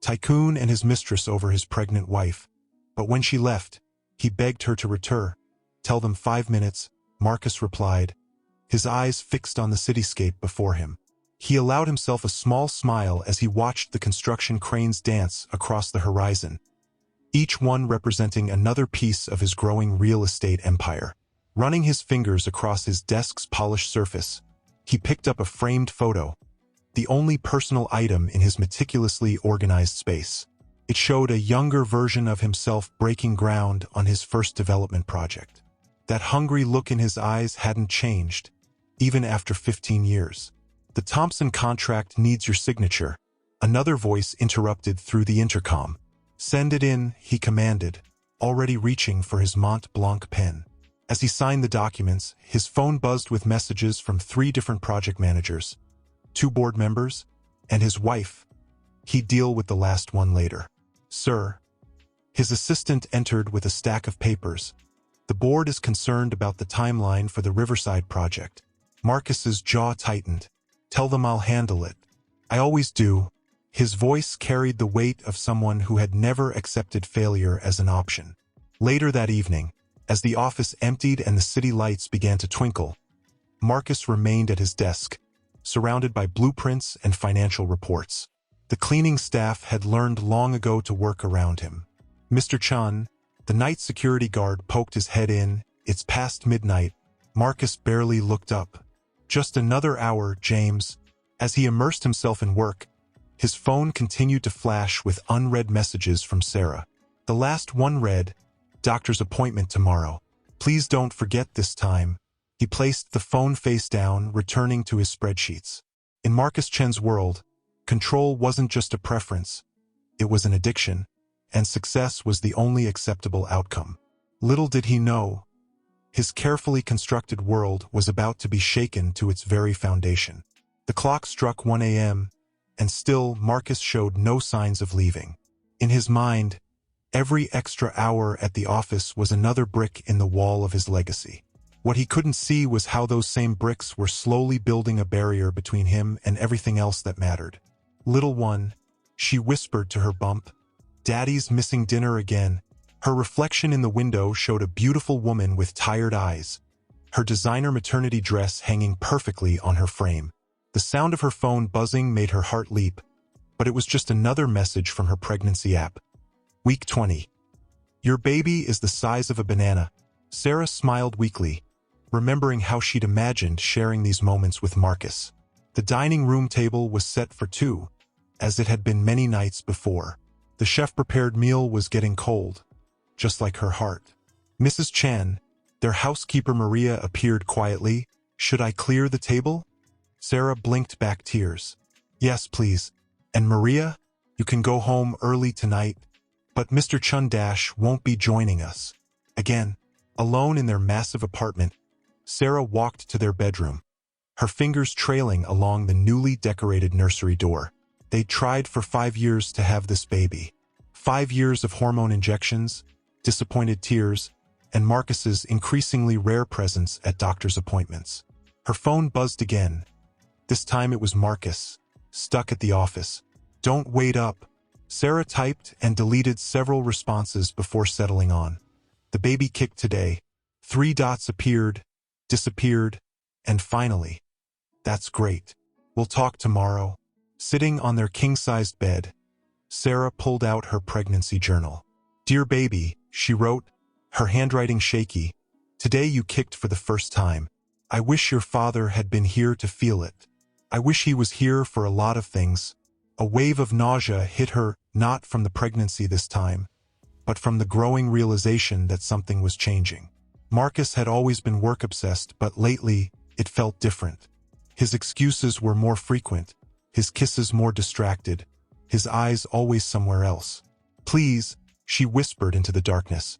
Tycoon and his mistress over his pregnant wife. But when she left, he begged her to return. "Tell them 5 minutes," Marcus replied, his eyes fixed on the cityscape before him. He allowed himself a small smile as he watched the construction cranes dance across the horizon, each one representing another piece of his growing real estate empire. Running his fingers across his desk's polished surface, he picked up a framed photo, the only personal item in his meticulously organized space. It showed a younger version of himself breaking ground on his first development project. That hungry look in his eyes hadn't changed, even after 15 years. "The Thompson contract needs your signature," another voice interrupted through the intercom. "Send it in," he commanded, already reaching for his Mont Blanc pen. As he signed the documents, his phone buzzed with messages from 3 different project managers, 2 board members, and his wife. He'd deal with the last one later. "Sir." His assistant entered with a stack of papers. "The board is concerned about the timeline for the Riverside project." Marcus's jaw tightened. "Tell them I'll handle it. I always do." His voice carried the weight of someone who had never accepted failure as an option. Later that evening, as the office emptied and the city lights began to twinkle, Marcus remained at his desk, surrounded by blueprints and financial reports. The cleaning staff had learned long ago to work around him. Mr. Chun, the night security guard, poked his head in. "It's past midnight." Marcus barely looked up. "Just another hour, James." As he immersed himself in work, his phone continued to flash with unread messages from Sarah. The last one read, "Doctor's appointment tomorrow. Please don't forget this time." He placed the phone face down, returning to his spreadsheets. In Marcus Chen's world, control wasn't just a preference. It was an addiction, and success was the only acceptable outcome. Little did he know, his carefully constructed world was about to be shaken to its very foundation. The clock struck 1 a.m., and still Marcus showed no signs of leaving. In his mind, every extra hour at the office was another brick in the wall of his legacy. What he couldn't see was how those same bricks were slowly building a barrier between him and everything else that mattered. "Little one," she whispered to her bump. "Daddy's missing dinner again." Her reflection in the window showed a beautiful woman with tired eyes, her designer maternity dress hanging perfectly on her frame. The sound of her phone buzzing made her heart leap, but it was just another message from her pregnancy app. Week 20. "Your baby is the size of a banana." Sarah smiled weakly, remembering how she'd imagined sharing these moments with Marcus. The dining room table was set for 2, as it had been many nights before. The chef-prepared meal was getting cold, just like her heart. Mrs. Chan, their housekeeper Maria, appeared quietly. "Should I clear the table?" Sarah blinked back tears. "Yes, please. And Maria, you can go home early tonight." But Mr. Chun won't be joining us. Again, alone in their massive apartment, Sarah walked to their bedroom, her fingers trailing along the newly decorated nursery door. They'd tried for 5 years to have this baby. 5 years of hormone injections, disappointed tears, and Marcus's increasingly rare presence at doctor's appointments. Her phone buzzed again. This time it was Marcus, stuck at the office. "Don't wait up." Sarah typed and deleted several responses before settling on. "The baby kicked today." 3 dots appeared, disappeared, and finally, "That's great. We'll talk tomorrow." Sitting on their king-sized bed, Sarah pulled out her pregnancy journal. "Dear baby," she wrote, her handwriting shaky, "today you kicked for the first time. I wish your father had been here to feel it. I wish he was here for a lot of things." A wave of nausea hit her, not from the pregnancy this time, but from the growing realization that something was changing. Marcus had always been work-obsessed, but lately, it felt different. His excuses were more frequent, his kisses more distracted, his eyes always somewhere else. "Please," she whispered into the darkness,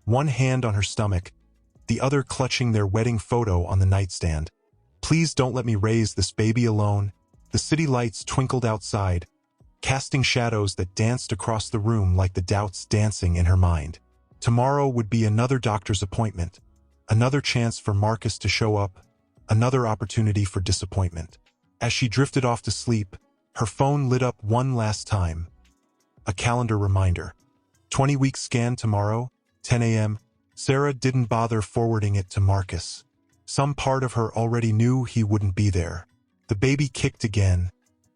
one hand on her stomach, the other clutching their wedding photo on the nightstand. "Please don't let me raise this baby alone." The city lights twinkled outside, casting shadows that danced across the room like the doubts dancing in her mind. Tomorrow would be another doctor's appointment, another chance for Marcus to show up, another opportunity for disappointment. As she drifted off to sleep, her phone lit up one last time. a calendar reminder. 20-week scan tomorrow, 10 a.m. Sarah didn't bother forwarding it to Marcus. Some part of her already knew he wouldn't be there. The baby kicked again,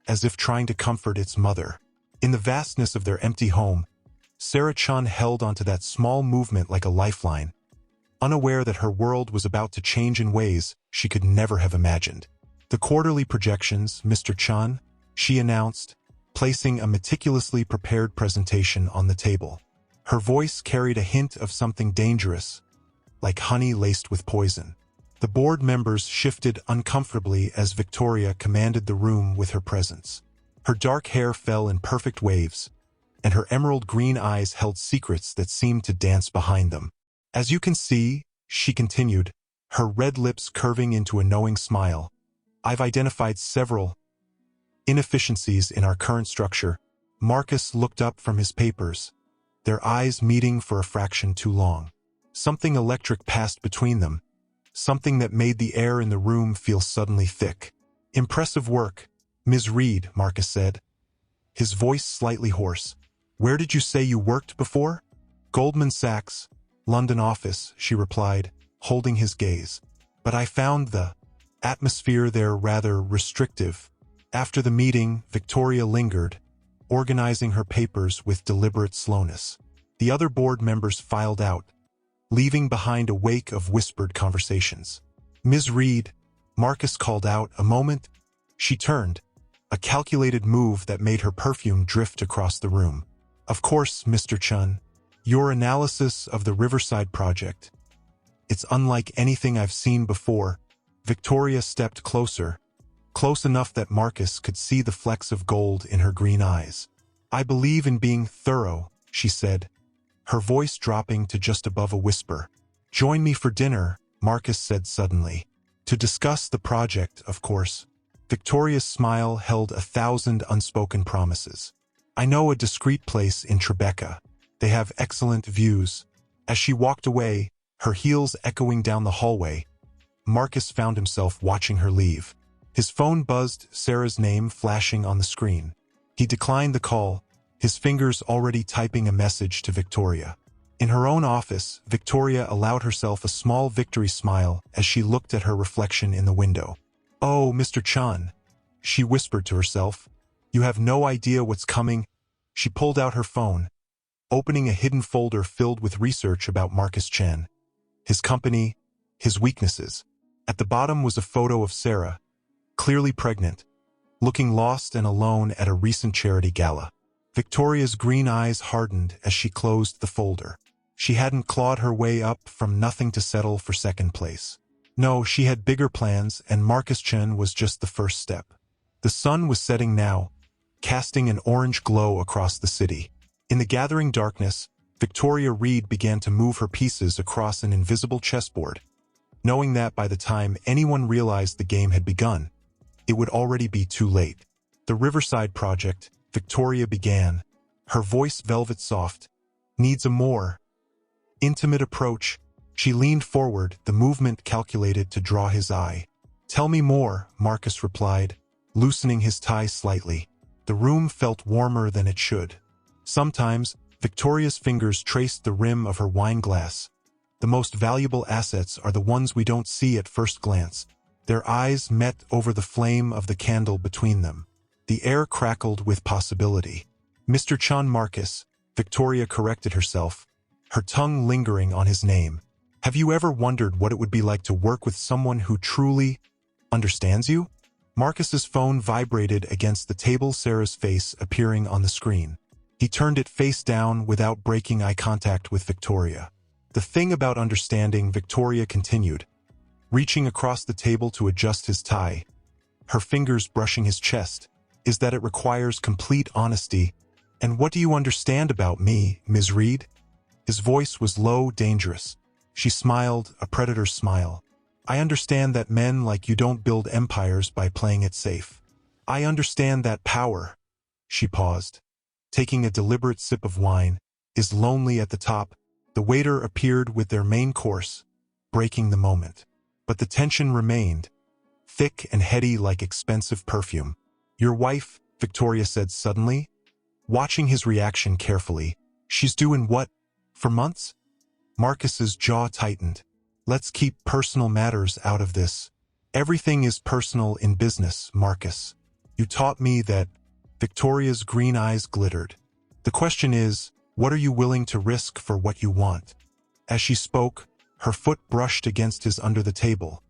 as if trying to comfort its mother. In the vastness of their empty home, Sarah Chun held onto that small movement like a lifeline, unaware that her world was about to change in ways she could never have imagined. The quarterly projections, Mr. Chun, she announced, placing a meticulously prepared presentation on the table. Her voice carried a hint of something dangerous, like honey laced with poison. The board members shifted uncomfortably as Victoria commanded the room with her presence. Her dark hair fell in perfect waves, and her emerald green eyes held secrets that seemed to dance behind them. As you can see, she continued, her red lips curving into a knowing smile, I've identified several inefficiencies in our current structure. Marcus looked up from his papers, their eyes meeting for a fraction too long. Something electric passed between them, something that made the air in the room feel suddenly thick. Impressive work, Ms. Reed, Marcus said, his voice slightly hoarse. Where did you say you worked before? Goldman Sachs, London office, she replied, holding his gaze. But I found the atmosphere there rather restrictive. After the meeting, Victoria lingered, organizing her papers with deliberate slowness. The other board members filed out, leaving behind a wake of whispered conversations. Ms. Reed, Marcus called out, a moment. She turned, a calculated move that made her perfume drift across the room. Of course, Mr. Chun, your analysis of the Riverside project. It's unlike anything I've seen before. Victoria stepped closer, close enough that Marcus could see the flecks of gold in her green eyes. I believe in being thorough, she said, her voice dropping to just above a whisper. Join me for dinner, Marcus said suddenly. To discuss the project, of course. Victoria's smile held 1,000 unspoken promises. I know a discreet place in Tribeca. They have excellent views. As she walked away, her heels echoing down the hallway, Marcus found himself watching her leave. His phone buzzed, Sarah's name flashing on the screen. He declined the call, his fingers already typing a message to Victoria. In her own office, Victoria allowed herself a small victory smile as she looked at her reflection in the window. Oh, Mr. Chun, she whispered to herself. You have no idea what's coming. She pulled out her phone, opening a hidden folder filled with research about Marcus Chen, his company, his weaknesses. At the bottom was a photo of Sarah, clearly pregnant, looking lost and alone at a recent charity gala. Victoria's green eyes hardened as she closed the folder. She hadn't clawed her way up from nothing to settle for second place. No, she had bigger plans, and Marcus Chen was just the first step. The sun was setting now, casting an orange glow across the city. In the gathering darkness, Victoria Reed began to move her pieces across an invisible chessboard, knowing that by the time anyone realized the game had begun, it would already be too late. The Riverside project, Victoria began, her voice velvet soft, needs a more intimate approach. She leaned forward, the movement calculated to draw his eye. Tell me more, Marcus replied, loosening his tie slightly. The room felt warmer than it should. Sometimes, Victoria's fingers traced the rim of her wine glass. The most valuable assets are the ones we don't see at first glance. Their eyes met over the flame of the candle between them. The air crackled with possibility. Mr. Chun Marcus, Victoria corrected herself, her tongue lingering on his name. Have you ever wondered what it would be like to work with someone who truly understands you? Marcus's phone vibrated against the table, Sarah's face appearing on the screen. He turned it face down without breaking eye contact with Victoria. The thing about understanding, Victoria continued, reaching across the table to adjust his tie, her fingers brushing his chest, is that it requires complete honesty. And what do you understand about me, Ms. Reed? His voice was low, dangerous. She smiled, a predator's smile. I understand that men like you don't build empires by playing it safe. I understand that power. She paused, taking a deliberate sip of wine, is lonely at the top. The waiter appeared with their main course, breaking the moment. But the tension remained, thick and heady like expensive perfume. Your wife, Victoria said suddenly. watching his reaction carefully. She's doing what? For months? Marcus's jaw tightened. Let's keep personal matters out of this. Everything is personal in business, Marcus. You taught me that. Victoria's green eyes glittered. The question is, what are you willing to risk for what you want? As she spoke, her foot brushed against his under the table.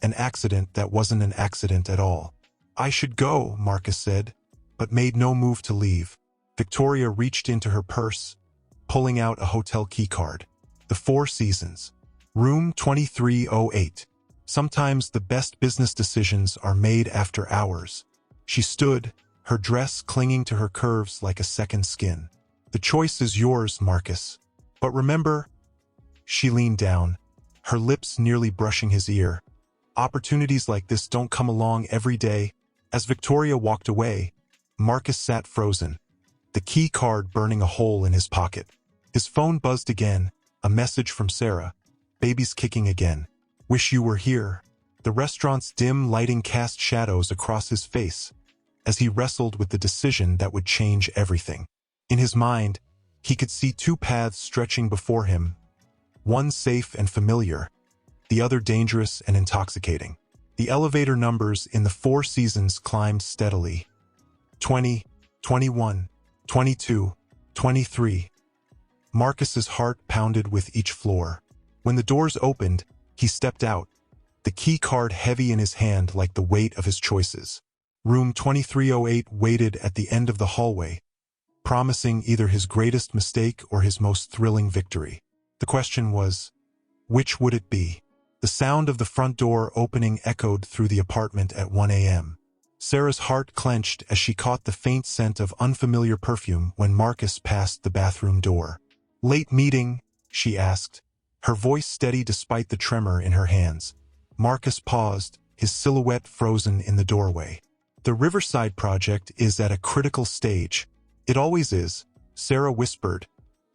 An accident that wasn't an accident at all. I should go, Marcus said, but made no move to leave. Victoria reached into her purse, pulling out a hotel keycard. The Four Seasons. Room 2308. Sometimes the best business decisions are made after hours. She stood, her dress clinging to her curves like a second skin. The choice is yours, Marcus. But remember, she leaned down, her lips nearly brushing his ear. Opportunities like this don't come along every day. As Victoria walked away, Marcus sat frozen, the key card burning a hole in his pocket. His phone buzzed again, a message from Sarah. Baby's kicking again. Wish you were here. The restaurant's dim lighting cast shadows across his face as he wrestled with the decision that would change everything. In his mind, he could see two paths stretching before him, one safe and familiar, the other dangerous and intoxicating. The elevator numbers in the Four Seasons climbed steadily. 20, 21, 22, 23. Marcus's heart pounded with each floor. When the doors opened, he stepped out, the key card heavy in his hand like the weight of his choices. Room 2308 waited at the end of the hallway, promising either his greatest mistake or his most thrilling victory. The question was, which would it be? The sound of the front door opening echoed through the apartment at 1 a.m. Sarah's heart clenched as she caught the faint scent of unfamiliar perfume when Marcus passed the bathroom door. Late meeting? She asked, her voice steady despite the tremor in her hands. Marcus paused, his silhouette frozen in the doorway. The Riverside project is at a critical stage. It always is, Sarah whispered.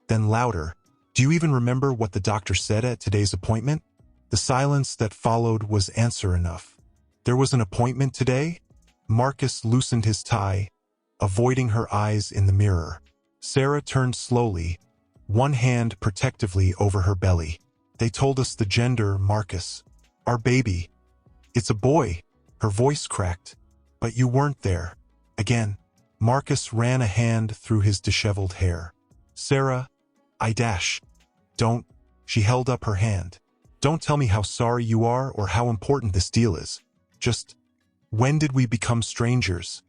Then louder, do you even remember what the doctor said at today's appointment? The silence that followed was answer enough. There was an appointment today? Marcus loosened his tie, avoiding her eyes in the mirror. Sarah turned slowly, one hand protectively over her belly. They told us the gender, Marcus. Our baby. It's a boy. Her voice cracked. But you weren't there. Again. Marcus ran a hand through his disheveled hair. Sarah, Don't. She held up her hand. Don't tell me how sorry you are or how important this deal is. Just, when did we become strangers?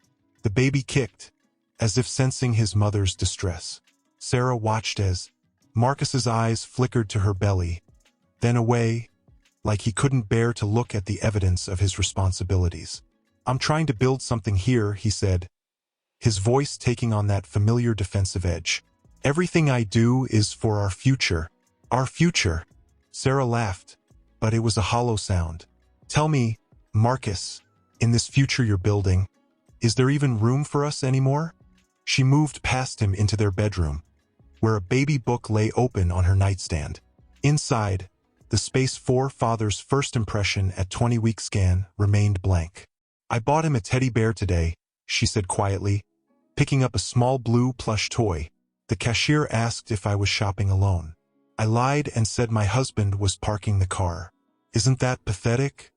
The baby kicked, as if sensing his mother's distress. Sarah watched as Marcus's eyes flickered to her belly, then away, like he couldn't bear to look at the evidence of his responsibilities. I'm trying to build something here, he said, his voice taking on that familiar defensive edge. Everything I do is for our future. Our future. Sarah laughed, but it was a hollow sound. Tell me, Marcus, in this future you're building, is there even room for us anymore? She moved past him into their bedroom, where a baby book lay open on her nightstand. Inside, the space for father's first impression at 20-week scan remained blank. I bought him a teddy bear today, she said quietly, picking up a small blue plush toy. The cashier asked if I was shopping alone. I lied and said my husband was parking the car. Isn't that pathetic?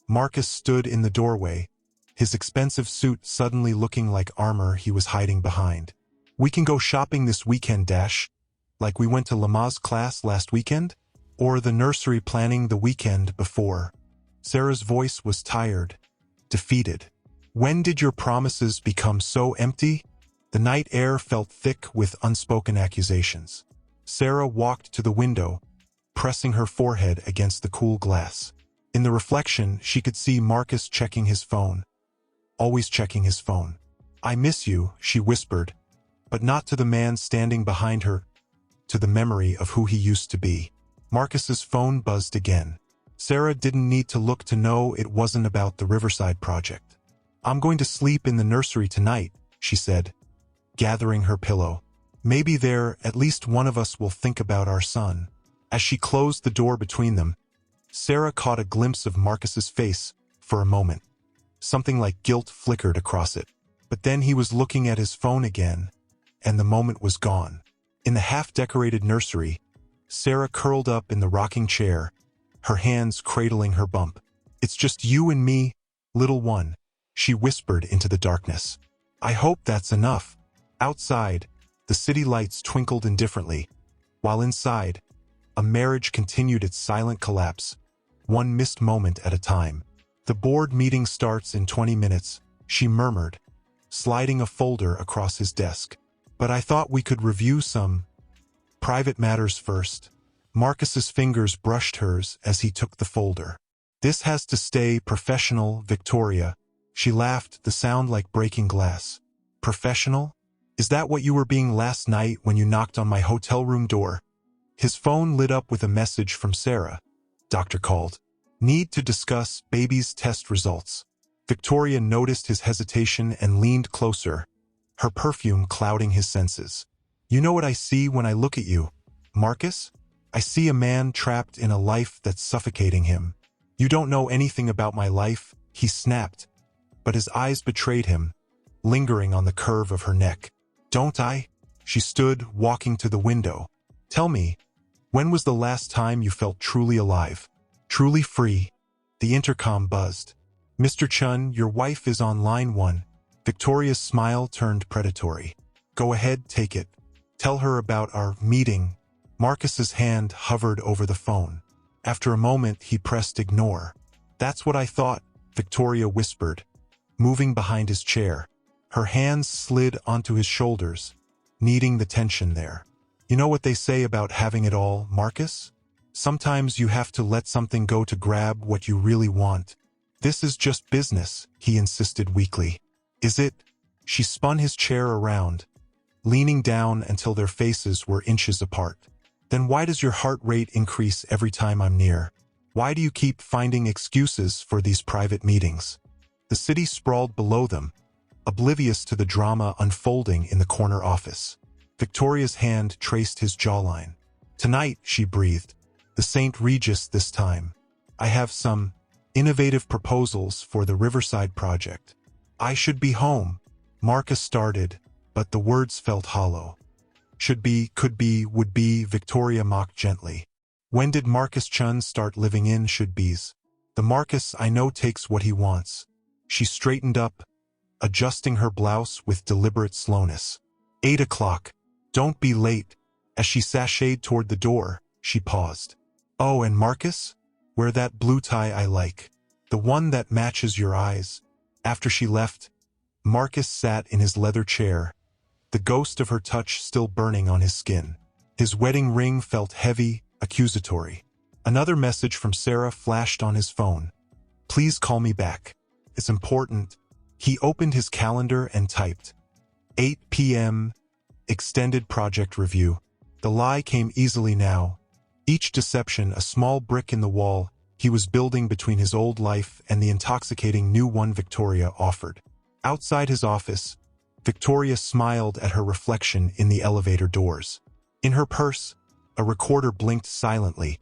Marcus stood in the doorway, his expensive suit suddenly looking like armor he was hiding behind. We can go shopping this weekend, like we went to Lama's class last weekend? Or the nursery planning the weekend before? Sarah's voice was tired, defeated. When did your promises become so empty? The night air felt thick with unspoken accusations. Sarah walked to the window, pressing her forehead against the cool glass. In the reflection, she could see Marcus checking his phone. Always checking his phone. I miss you, she whispered, but not to the man standing behind her, to the memory of who he used to be. Marcus's phone buzzed again. Sarah didn't need to look to know it wasn't about the Riverside project. I'm going to sleep in the nursery tonight, she said, gathering her pillow. Maybe there, at least one of us will think about our son. As she closed the door between them, Sarah caught a glimpse of Marcus's face for a moment. Something like guilt flickered across it. But then he was looking at his phone again, and the moment was gone. In the half-decorated nursery, Sarah curled up in the rocking chair, her hands cradling her bump. "It's just you and me, little one," she whispered into the darkness. "I hope that's enough." Outside, the city lights twinkled indifferently, while inside, a marriage continued its silent collapse, one missed moment at a time. "The board meeting starts in 20 minutes, she murmured, sliding a folder across his desk. "But I thought we could review some private matters first." Marcus's fingers brushed hers as he took the folder. "This has to stay professional, Victoria." She laughed, the sound like breaking glass. "Professional? Is that what you were being last night when you knocked on my hotel room door?" His phone lit up with a message from Sarah. "Doctor called. Need to discuss baby's test results." Victoria noticed his hesitation and leaned closer, her perfume clouding his senses. "You know what I see when I look at you, Marcus? I see a man trapped in a life that's suffocating him." "You don't know anything about my life," he snapped, but his eyes betrayed him, lingering on the curve of her neck. "Don't I?" She stood, walking to the window. "Tell me, when was the last time you felt truly alive? Truly free?" The intercom buzzed. "Mr. Chun, your wife is on line 1. Victoria's smile turned predatory. "Go ahead, take it. Tell her about our meeting." Marcus's hand hovered over the phone. After a moment, he pressed ignore. "That's what I thought," Victoria whispered, moving behind his chair. Her hands slid onto his shoulders, kneading the tension there. "You know what they say about having it all, Marcus? Sometimes you have to let something go to grab what you really want." "This is just business," he insisted weakly. "Is it?" She spun his chair around, leaning down until their faces were inches apart. "Then why does your heart rate increase every time I'm near? Why do you keep finding excuses for these private meetings?" The city sprawled below them, oblivious to the drama unfolding in the corner office. Victoria's hand traced his jawline. "Tonight," she breathed, "the St. Regis this time. I have some innovative proposals for the Riverside project." "I should be home," Marcus started, but the words felt hollow. "Should be, could be, would be," Victoria mocked gently. When did Marcus Chun start living in should-bes? The Marcus I know takes what he wants. She straightened up, adjusting her blouse with deliberate slowness. 8 o'clock. Don't be late." As she sashayed toward the door, she paused. "Oh, and Marcus? Wear that blue tie I like. The one that matches your eyes." After she left, Marcus sat in his leather chair, the ghost of her touch still burning on his skin. His wedding ring felt heavy, accusatory. Another message from Sarah flashed on his phone. "Please call me back. It's important." He opened his calendar and typed, 8 p.m., extended project review. The lie came easily now. Each deception a small brick in the wall he was building between his old life and the intoxicating new one Victoria offered. Outside his office, Victoria smiled at her reflection in the elevator doors. In her purse, a recorder blinked silently,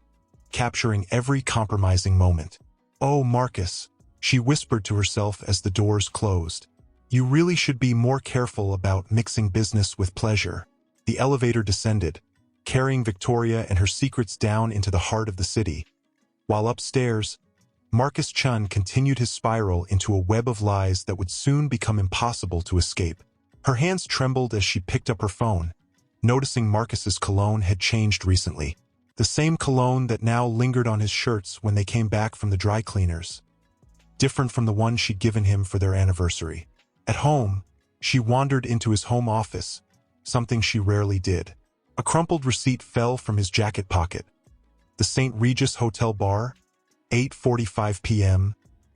capturing every compromising moment. "Oh, Marcus," she whispered to herself as the doors closed. "You really should be more careful about mixing business with pleasure." The elevator descended, carrying Victoria and her secrets down into the heart of the city. While upstairs, Marcus Chun continued his spiral into a web of lies that would soon become impossible to escape. Her hands trembled as she picked up her phone, noticing Marcus's cologne had changed recently. The same cologne that now lingered on his shirts when they came back from the dry cleaners. Different from the one she'd given him for their anniversary. At home, she wandered into his home office, something she rarely did. A crumpled receipt fell from his jacket pocket. The St. Regis Hotel Bar, 8:45 p.m.,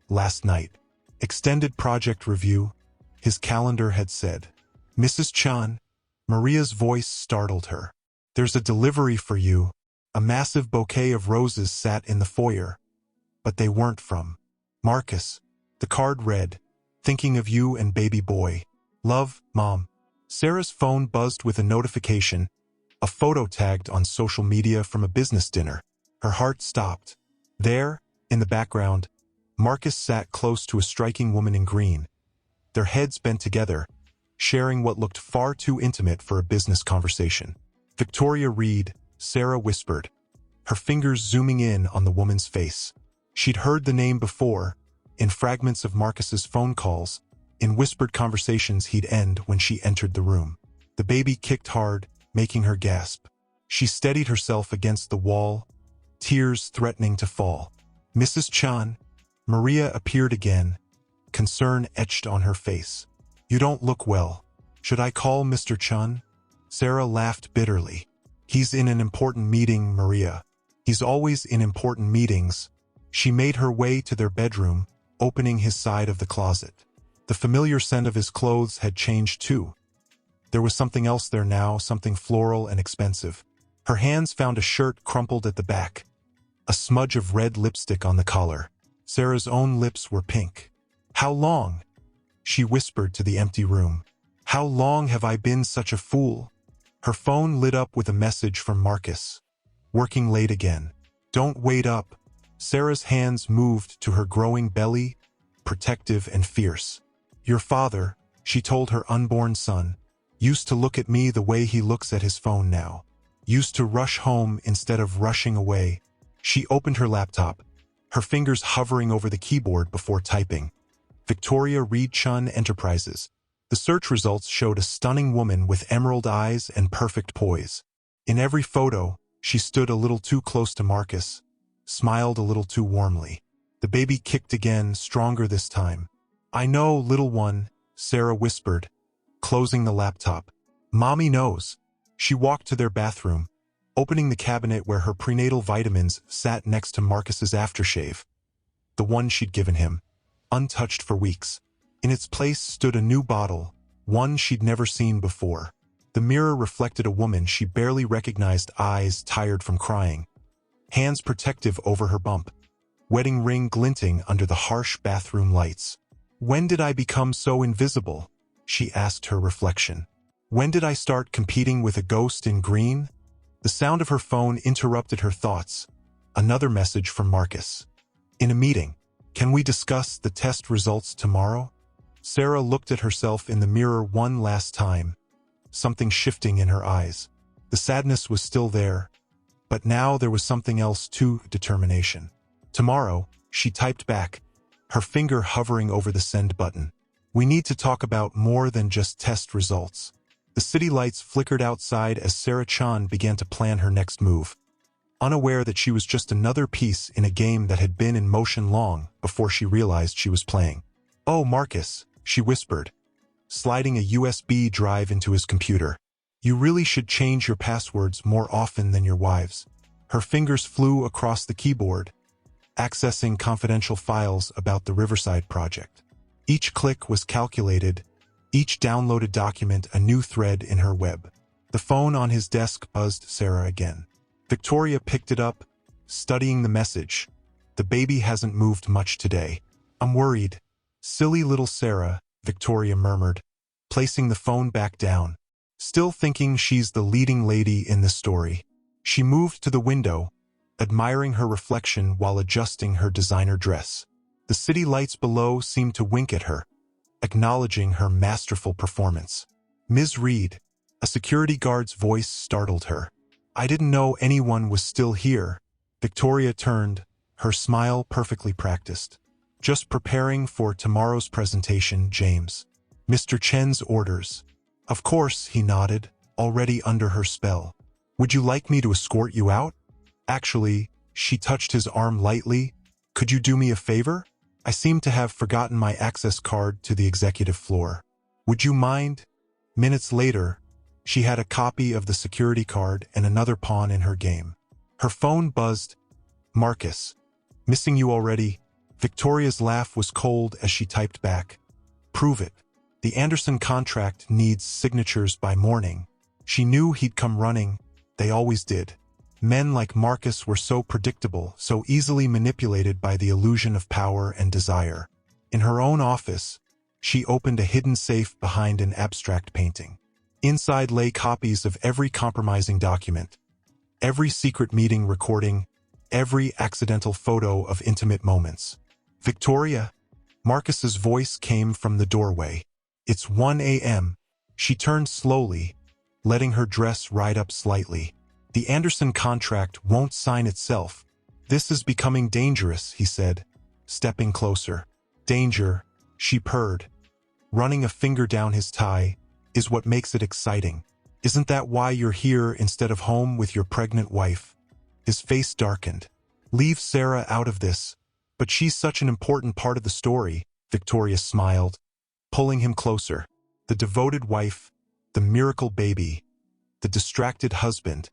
last night. Extended project review, his calendar had said. "Mrs. Chun," Maria's voice startled her. "There's a delivery for you." A massive bouquet of roses sat in the foyer, but they weren't from Marcus. The card read, "Thinking of you and baby boy. Love, Mom." Sarah's phone buzzed with a notification, a photo tagged on social media from a business dinner. Her heart stopped. There, in the background, Marcus sat close to a striking woman in green, their heads bent together, sharing what looked far too intimate for a business conversation. Victoria Reed, Sarah whispered, her fingers zooming in on the woman's face. She'd heard the name before, in fragments of Marcus's phone calls, in whispered conversations he'd end when she entered the room. The baby kicked hard, making her gasp. She steadied herself against the wall, tears threatening to fall. Mrs. Chan, Maria appeared again, concern etched on her face. You don't look well. Should I call Mr. Chun? Sarah laughed bitterly. He's in an important meeting, Maria. He's always in important meetings. She made her way to their bedroom, opening his side of the closet. The familiar scent of his clothes had changed too. There was something else there now, something floral and expensive. Her hands found a shirt crumpled at the back, a smudge of red lipstick on the collar. Sarah's own lips were pink. How long? She whispered to the empty room. How long have I been such a fool? Her phone lit up with a message from Marcus. Working late again. Don't wait up. Sarah's hands moved to her growing belly, protective and fierce. Your father, she told her unborn son, used to look at me the way he looks at his phone now. Used to rush home instead of rushing away. She opened her laptop, her fingers hovering over the keyboard before typing. Victoria Reed Chun Enterprises. The search results showed a stunning woman with emerald eyes and perfect poise. In every photo, she stood a little too close to Marcus, smiled a little too warmly. The baby kicked again, stronger this time. I know, little one, Sarah whispered, closing the laptop. Mommy knows. She walked to their bathroom, opening the cabinet where her prenatal vitamins sat next to Marcus's aftershave. The one she'd given him, untouched for weeks. In its place stood a new bottle, one she'd never seen before. The mirror reflected a woman she barely recognized, eyes tired from crying, hands protective over her bump, wedding ring glinting under the harsh bathroom lights. When did I become so invisible? She asked her reflection. When did I start competing with a ghost in green? The sound of her phone interrupted her thoughts. Another message from Marcus. In a meeting. Can we discuss the test results tomorrow? Sarah looked at herself in the mirror one last time, something shifting in her eyes. The sadness was still there, but now there was something else too, determination. Tomorrow, she typed back, her finger hovering over the send button. We need to talk about more than just test results. The city lights flickered outside as Sarah Chan began to plan her next move, unaware that she was just another piece in a game that had been in motion long before she realized she was playing. Oh, Marcus, she whispered, sliding a USB drive into his computer. You really should change your passwords more often than your wives. Her fingers flew across the keyboard, accessing confidential files about the Riverside project. Each click was calculated, each downloaded document a new thread in her web. The phone on his desk buzzed. Sarah again. Victoria picked it up, studying the message. The baby hasn't moved much today. I'm worried. Silly little Sarah, Victoria murmured, placing the phone back down. Still thinking she's the leading lady in this story. She moved to the window, admiring her reflection while adjusting her designer dress. The city lights below seemed to wink at her, acknowledging her masterful performance. Ms. Reed, a security guard's voice startled her. I didn't know anyone was still here. Victoria turned, her smile perfectly practiced. Just preparing for tomorrow's presentation, James. Mr. Chen's orders. Of course, he nodded, already under her spell. Would you like me to escort you out? Actually, she touched his arm lightly. Could you do me a favor? I seem to have forgotten my access card to the executive floor. Would you mind? Minutes later, she had a copy of the security card and another pawn in her game. Her phone buzzed. Marcus. Missing you already. Victoria's laugh was cold as she typed back. Prove it. The Anderson contract needs signatures by morning. She knew he'd come running. They always did. Men like Marcus were so predictable, so easily manipulated by the illusion of power and desire. In her own office, she opened a hidden safe behind an abstract painting. Inside lay copies of every compromising document, every secret meeting recording, every accidental photo of intimate moments. Victoria, Marcus's voice came from the doorway. It's 1 a.m., She turned slowly, letting her dress ride up slightly. The Anderson contract won't sign itself. This is becoming dangerous, he said, stepping closer. Danger, she purred. Running a finger down his tie is what makes it exciting. Isn't that why you're here instead of home with your pregnant wife? His face darkened. Leave Sarah out of this. But she's such an important part of the story, Victoria smiled, pulling him closer. The devoted wife, the miracle baby, the distracted husband.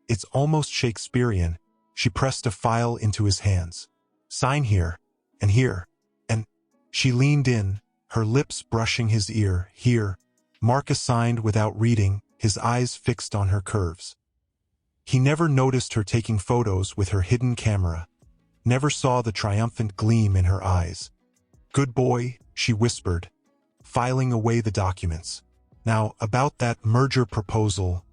It's almost Shakespearean. She pressed a file into his hands. Sign here, and here, and she leaned in, her lips brushing his ear. Here. Marcus signed without reading, his eyes fixed on her curves. He never noticed her taking photos with her hidden camera, never saw the triumphant gleam in her eyes. Good boy, she whispered, filing away the documents. Now, about that merger proposal.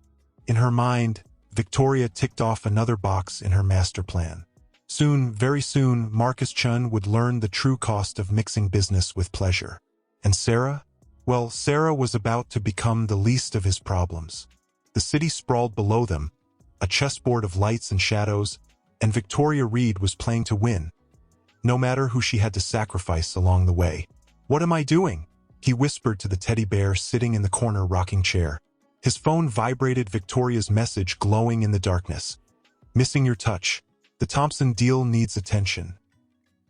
In her mind, Victoria ticked off another box in her master plan. Soon, very soon, Marcus Chun would learn the true cost of mixing business with pleasure. And Sarah? Well, Sarah was about to become the least of his problems. The city sprawled below them, a chessboard of lights and shadows, and Victoria Reed was playing to win, no matter who she had to sacrifice along the way. What am I doing? He whispered to the teddy bear sitting in the corner rocking chair. His phone vibrated, Victoria's message glowing in the darkness. Missing your touch. The Thompson deal needs attention.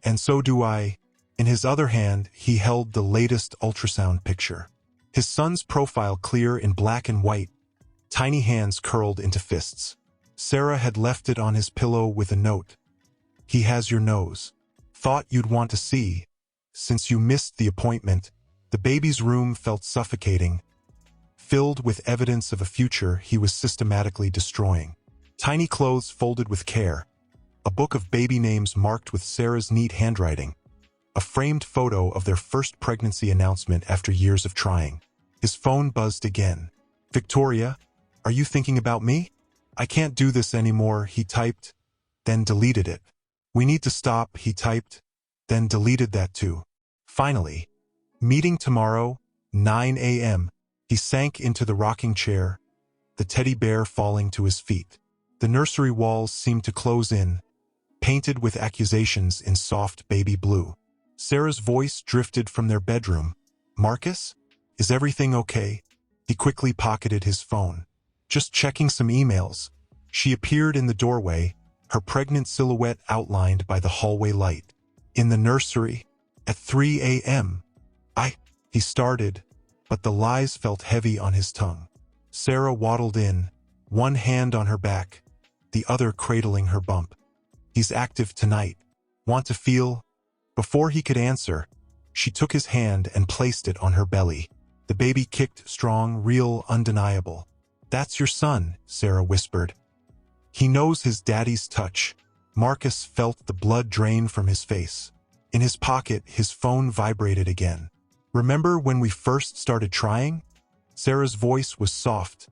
And so do I. In his other hand, he held the latest ultrasound picture. His son's profile clear in black and white, tiny hands curled into fists. Sarah had left it on his pillow with a note. He has your nose. Thought you'd want to see. Since you missed the appointment, the baby's room felt suffocating, filled with evidence of a future he was systematically destroying. Tiny clothes folded with care, a book of baby names marked with Sarah's neat handwriting, a framed photo of their first pregnancy announcement after years of trying. His phone buzzed again. Victoria, are you thinking about me? I can't do this anymore, he typed, then deleted it. We need to stop, he typed, then deleted that too. Finally, meeting tomorrow, 9 a.m., he sank into the rocking chair, the teddy bear falling to his feet. The nursery walls seemed to close in, painted with accusations in soft baby blue. Sarah's voice drifted from their bedroom. Marcus? Is everything okay? He quickly pocketed his phone. Just checking some emails. She appeared in the doorway, her pregnant silhouette outlined by the hallway light. In the nursery, at 3 a.m. He started, but the lies felt heavy on his tongue. Sarah waddled in, one hand on her back, the other cradling her bump. He's active tonight. Want to feel? Before he could answer, she took his hand and placed it on her belly. The baby kicked strong, real, undeniable. That's your son, Sarah whispered. He knows his daddy's touch. Marcus felt the blood drain from his face. In his pocket, his phone vibrated again. Remember when we first started trying? Sarah's voice was soft,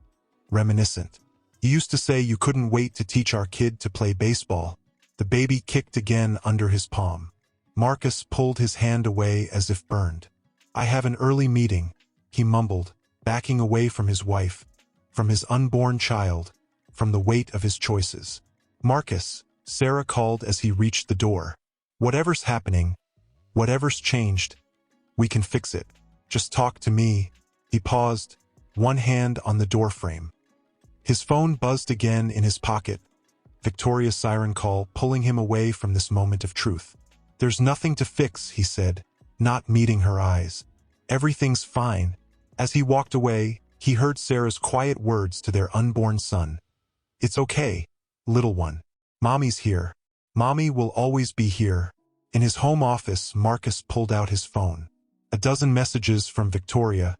reminiscent. You used to say you couldn't wait to teach our kid to play baseball. The baby kicked again under his palm. Marcus pulled his hand away as if burned. I have an early meeting, he mumbled, backing away from his wife, from his unborn child, from the weight of his choices. Marcus, Sarah called as he reached the door. Whatever's happening, whatever's changed, we can fix it. Just talk to me. He paused, one hand on the doorframe. His phone buzzed again in his pocket. Victoria's siren call pulling him away from this moment of truth. There's nothing to fix, he said, not meeting her eyes. Everything's fine. As he walked away, he heard Sarah's quiet words to their unborn son. It's okay, little one. Mommy's here. Mommy will always be here. In his home office, Marcus pulled out his phone. A dozen messages from Victoria,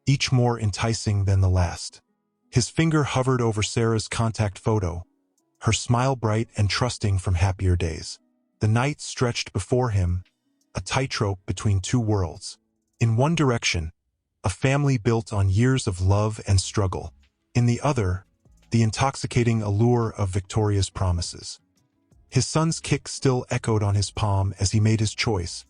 each more enticing than the last. His finger hovered over Sarah's contact photo, her smile bright and trusting from happier days. The night stretched before him, a tightrope between two worlds. In one direction, a family built on years of love and struggle. In the other, the intoxicating allure of Victoria's promises. His son's kick still echoed on his palm as he made his choice,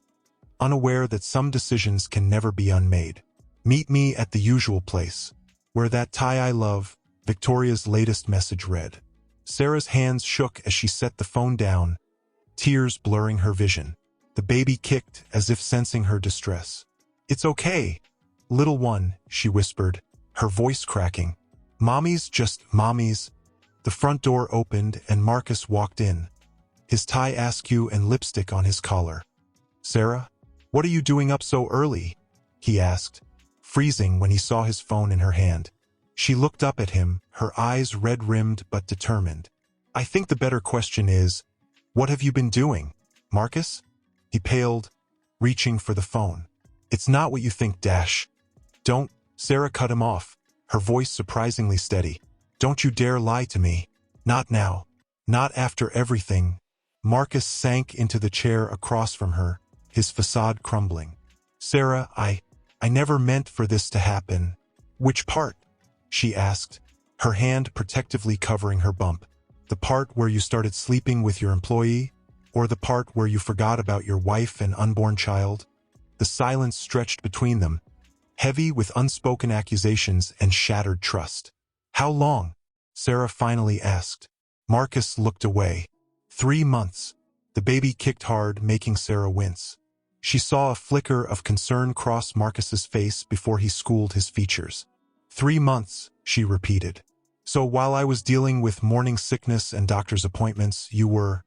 unaware that some decisions can never be unmade. Meet me at the usual place. Where that tie I love, Victoria's latest message read. Sarah's hands shook as she set the phone down, tears blurring her vision. The baby kicked as if sensing her distress. It's okay, little one, she whispered, her voice cracking. Mommy's just mommy's. The front door opened and Marcus walked in, his tie askew and lipstick on his collar. Sarah, what are you doing up so early? He asked, freezing when he saw his phone in her hand. She looked up at him, her eyes red-rimmed but determined. I think the better question is, what have you been doing, Marcus? He paled, reaching for the phone. It's not what you think, Dash. Don't, Sarah cut him off, her voice surprisingly steady. Don't you dare lie to me. Not now. Not after everything. Marcus sank into the chair across from her, his facade crumbling. Sarah, I never meant for this to happen. Which part? She asked, her hand protectively covering her bump. The part where you started sleeping with your employee? Or the part where you forgot about your wife and unborn child? The silence stretched between them, heavy with unspoken accusations and shattered trust. How long? Sarah finally asked. Marcus looked away. 3 months. The baby kicked hard, making Sarah wince. She saw a flicker of concern cross Marcus's face before he schooled his features. 3 months, she repeated. So while I was dealing with morning sickness and doctor's appointments, you were...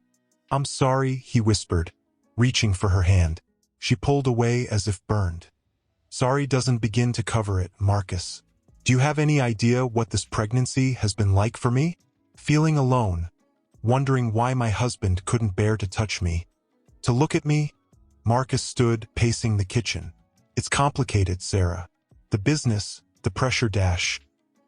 I'm sorry, he whispered, reaching for her hand. She pulled away as if burned. Sorry doesn't begin to cover it, Marcus. Do you have any idea what this pregnancy has been like for me? Feeling alone, wondering why my husband couldn't bear to touch me. To look at me? Marcus stood, pacing the kitchen. It's complicated, Sarah. The business, the pressure Dash.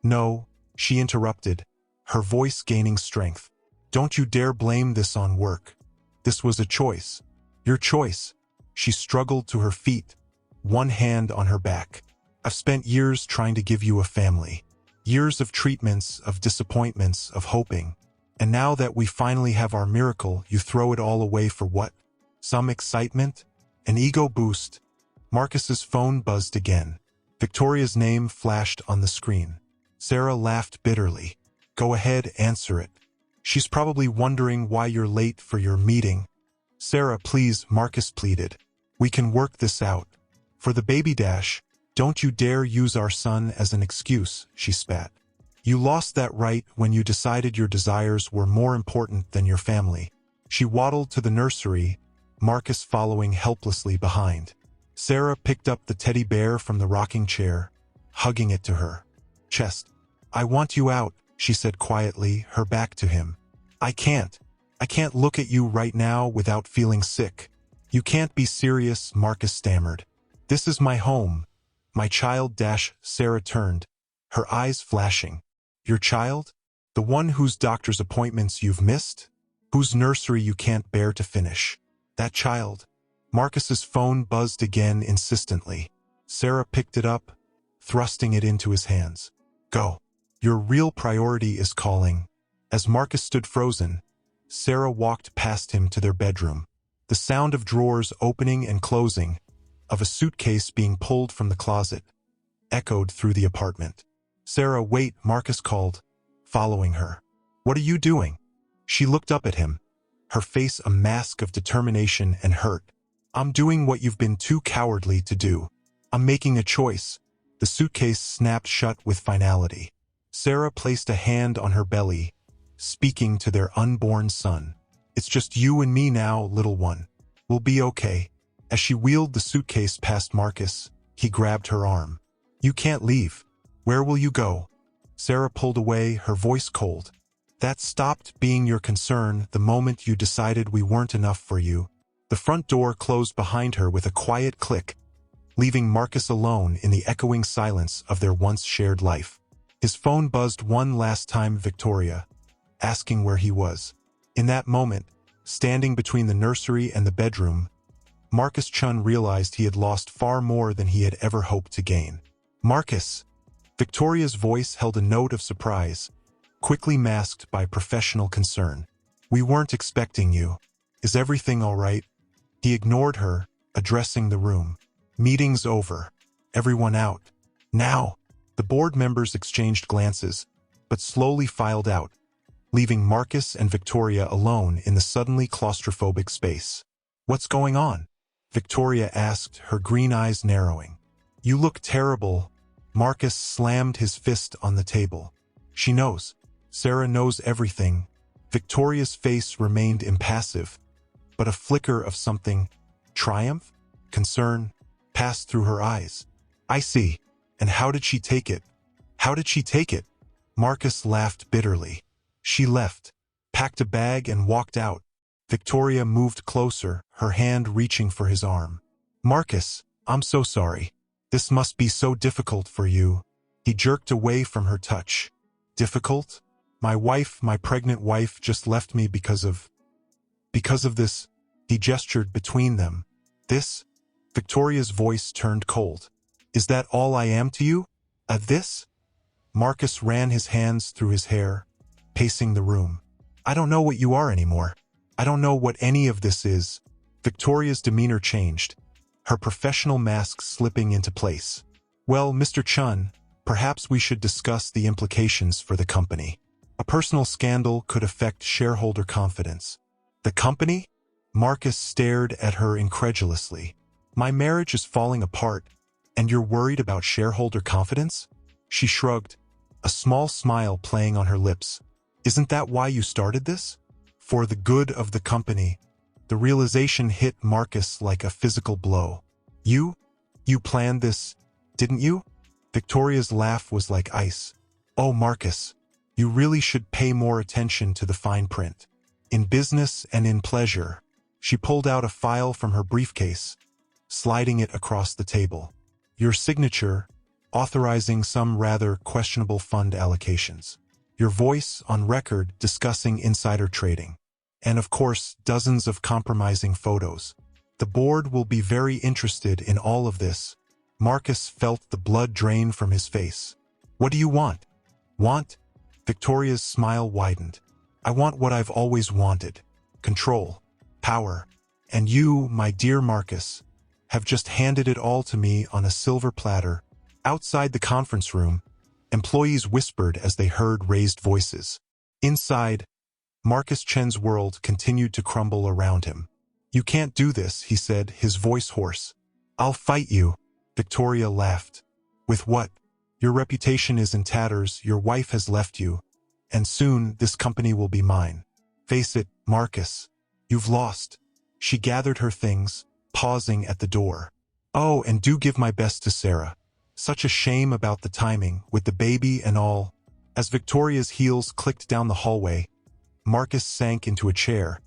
No, she interrupted, her voice gaining strength. Don't you dare blame this on work. This was a choice. Your choice. She struggled to her feet, one hand on her back. I've spent years trying to give you a family. Years of treatments, of disappointments, of hoping. And now that we finally have our miracle, you throw it all away for what? Some excitement? An ego boost? Marcus's phone buzzed again. Victoria's name flashed on the screen. Sarah laughed bitterly. Go ahead, answer it. She's probably wondering why you're late for your meeting. Sarah, please, Marcus pleaded. We can work this out. For the baby Dash, don't you dare use our son as an excuse, she spat. You lost that right when you decided your desires were more important than your family. She waddled to the nursery, Marcus following helplessly behind. Sarah picked up the teddy bear from the rocking chair, hugging it to her chest. I want you out, she said quietly, her back to him. I can't look at you right now without feeling sick. You can't be serious, Marcus stammered. This is my home. My child Dash. Sarah turned, her eyes flashing. Your child? The one whose doctor's appointments you've missed? Whose nursery you can't bear to finish? That child. Marcus's phone buzzed again insistently. Sarah picked it up, thrusting it into his hands. Go. Your real priority is calling. As Marcus stood frozen, Sarah walked past him to their bedroom. The sound of drawers opening and closing, of a suitcase being pulled from the closet, echoed through the apartment. Sarah, wait, Marcus called, following her. What are you doing? She looked up at him, her face a mask of determination and hurt. I'm doing what you've been too cowardly to do. I'm making a choice. The suitcase snapped shut with finality. Sarah placed a hand on her belly, speaking to their unborn son. It's just you and me now, little one. We'll be okay. As she wheeled the suitcase past Marcus, he grabbed her arm. You can't leave. Where will you go? Sarah pulled away, her voice cold. That stopped being your concern the moment you decided we weren't enough for you. The front door closed behind her with a quiet click, leaving Marcus alone in the echoing silence of their once shared life. His phone buzzed one last time, Victoria, asking where he was. In that moment, standing between the nursery and the bedroom, Marcus Chun realized he had lost far more than he had ever hoped to gain. Marcus! Victoria's voice held a note of surprise, quickly masked by professional concern. We weren't expecting you. Is everything all right? He ignored her, addressing the room. Meeting's over. Everyone out. Now, the board members exchanged glances, but slowly filed out, leaving Marcus and Victoria alone in the suddenly claustrophobic space. What's going on? Victoria asked, her green eyes narrowing. You look terrible. Marcus slammed his fist on the table. She knows. Sarah knows everything. Victoria's face remained impassive, but a flicker of something, triumph, concern, passed through her eyes. I see. And how did she take it? How did she take it? Marcus laughed bitterly. She left, packed a bag and walked out. Victoria moved closer, her hand reaching for his arm. Marcus, I'm so sorry. This must be so difficult for you. He jerked away from her touch. Difficult? My pregnant wife just left me because of this. He gestured between them. This? Victoria's voice turned cold. Is that all I am to you? This? Marcus ran his hands through his hair, pacing the room. I don't know what you are anymore. I don't know what any of this is. Victoria's demeanor changed, her professional mask slipping into place. Well, Mr. Chun, perhaps we should discuss the implications for the company. A personal scandal could affect shareholder confidence. The company? Marcus stared at her incredulously. My marriage is falling apart, and you're worried about shareholder confidence? She shrugged, a small smile playing on her lips. Isn't that why you started this? For the good of the company. The realization hit Marcus like a physical blow. You planned this, didn't you? Victoria's laugh was like ice. Oh, Marcus, you really should pay more attention to the fine print. In business and in pleasure. She pulled out a file from her briefcase, sliding it across the table. Your signature, authorizing some rather questionable fund allocations. Your voice on record discussing insider trading. And of course, dozens of compromising photos. The board will be very interested in all of this. Marcus felt the blood drain from his face. What do you want? Want? Victoria's smile widened. I want what I've always wanted. Control. Power. And you, my dear Marcus, have just handed it all to me on a silver platter. Outside the conference room, employees whispered as they heard raised voices. Inside, Marcus Chen's world continued to crumble around him. You can't do this, he said, his voice hoarse. I'll fight you. Victoria laughed. With what? Your reputation is in tatters, your wife has left you, and soon this company will be mine. Face it, Marcus. You've lost. She gathered her things, pausing at the door. Oh, and do give my best to Sarah. Such a shame about the timing, with the baby and all. As Victoria's heels clicked down the hallway, Marcus sank into a chair,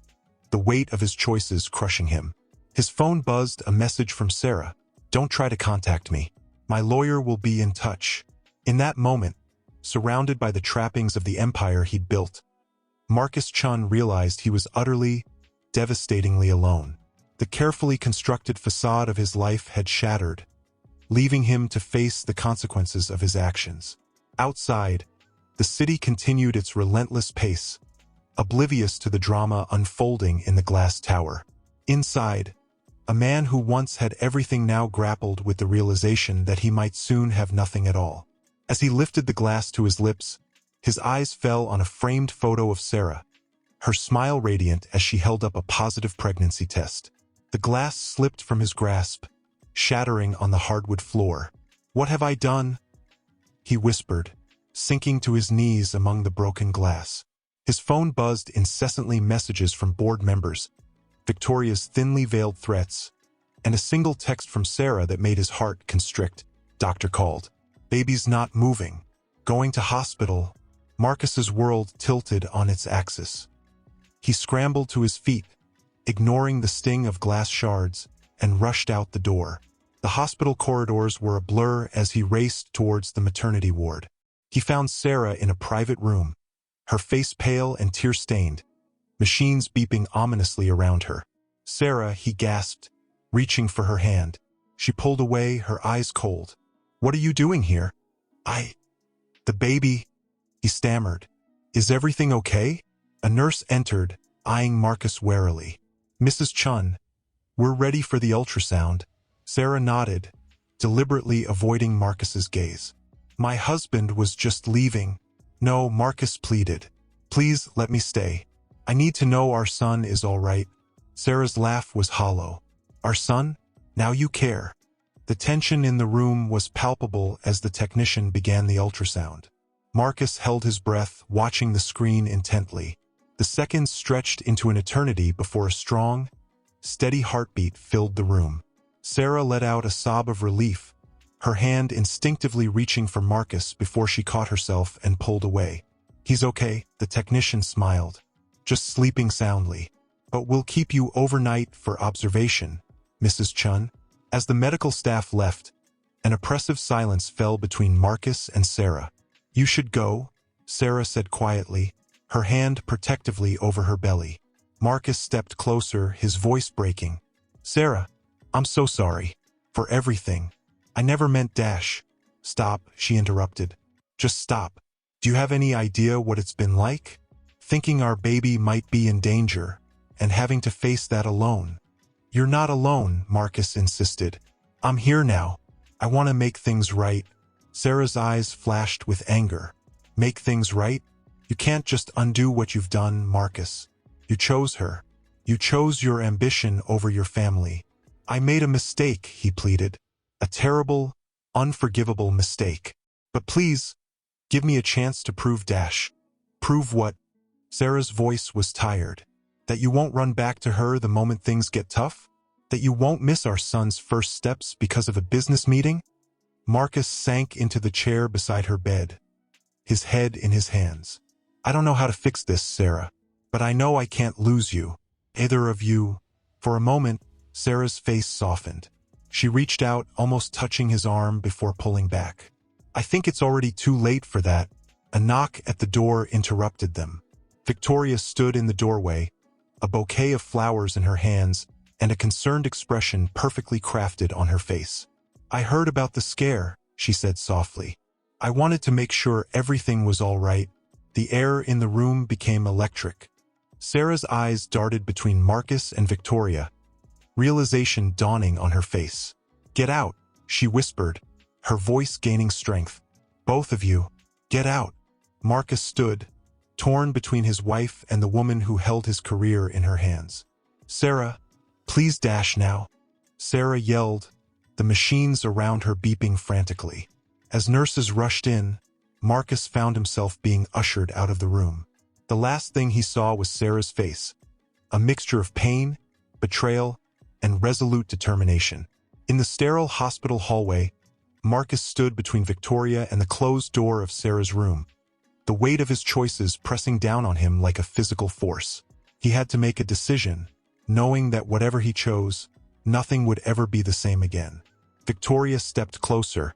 the weight of his choices crushing him. His phone buzzed, a message from Sarah. Don't try to contact me. My lawyer will be in touch. In that moment, surrounded by the trappings of the empire he'd built, Marcus Chun realized he was utterly, devastatingly alone. The carefully constructed facade of his life had shattered, leaving him to face the consequences of his actions. Outside, the city continued its relentless pace, oblivious to the drama unfolding in the glass tower. Inside, a man who once had everything now grappled with the realization that he might soon have nothing at all. As he lifted the glass to his lips, his eyes fell on a framed photo of Sarah, her smile radiant as she held up a positive pregnancy test. The glass slipped from his grasp, shattering on the hardwood floor. What have I done? He whispered, sinking to his knees among the broken glass. His phone buzzed incessantly, messages from board members, Victoria's thinly veiled threats, and a single text from Sarah that made his heart constrict. Doctor called. Baby's not moving. Going to hospital. Marcus's world tilted on its axis. He scrambled to his feet, ignoring the sting of glass shards, and rushed out the door. The hospital corridors were a blur as he raced towards the maternity ward. He found Sarah in a private room, her face pale and tear-stained, machines beeping ominously around her. Sarah, he gasped, reaching for her hand. She pulled away, her eyes cold. What are you doing here? The baby, he stammered. Is everything okay? A nurse entered, eyeing Marcus warily. Mrs. Chun, we're ready for the ultrasound. Sarah nodded, deliberately avoiding Marcus's gaze. My husband was just leaving. No, Marcus pleaded. Please let me stay. I need to know our son is all right. Sarah's laugh was hollow. Our son? Now you care. The tension in the room was palpable as the technician began the ultrasound. Marcus held his breath, watching the screen intently. The seconds stretched into an eternity before a strong, steady heartbeat filled the room. Sarah let out a sob of relief, her hand instinctively reaching for Marcus before she caught herself and pulled away. He's okay, the technician smiled. Just sleeping soundly. But we'll keep you overnight for observation, Mrs. Chun. As the medical staff left, an oppressive silence fell between Marcus and Sarah. You should go, Sarah said quietly, her hand protectively over her belly. Marcus stepped closer, his voice breaking. Sarah, I'm so sorry. For everything. I never meant dash. Stop, she interrupted. Just stop. Do you have any idea what it's been like? Thinking our baby might be in danger, and having to face that alone. You're not alone, Marcus insisted. I'm here now. I want to make things right. Sarah's eyes flashed with anger. Make things right? You can't just undo what you've done, Marcus. You chose her. You chose your ambition over your family. I made a mistake, he pleaded. A terrible, unforgivable mistake. But please, give me a chance to prove dash. Prove what? Sarah's voice was tired. That you won't run back to her the moment things get tough? That you won't miss our son's first steps because of a business meeting? Marcus sank into the chair beside her bed, his head in his hands. I don't know how to fix this, Sarah, but I know I can't lose you. Either of you. For a moment, Sarah's face softened. She reached out, almost touching his arm before pulling back. I think it's already too late for that. A knock at the door interrupted them. Victoria stood in the doorway, a bouquet of flowers in her hands and a concerned expression perfectly crafted on her face. I heard about the scare, she said softly. I wanted to make sure everything was all right. The air in the room became electric. Sarah's eyes darted between Marcus and Victoria, realization dawning on her face. Get out, she whispered, her voice gaining strength. Both of you, get out. Marcus stood, torn between his wife and the woman who held his career in her hands. Sarah, please dash now. Sarah yelled, the machines around her beeping frantically. As nurses rushed in, Marcus found himself being ushered out of the room. The last thing he saw was Sarah's face, a mixture of pain, betrayal, and resolute determination. In the sterile hospital hallway, Marcus stood between Victoria and the closed door of Sarah's room, the weight of his choices pressing down on him like a physical force. He had to make a decision, knowing that whatever he chose, nothing would ever be the same again. Victoria stepped closer,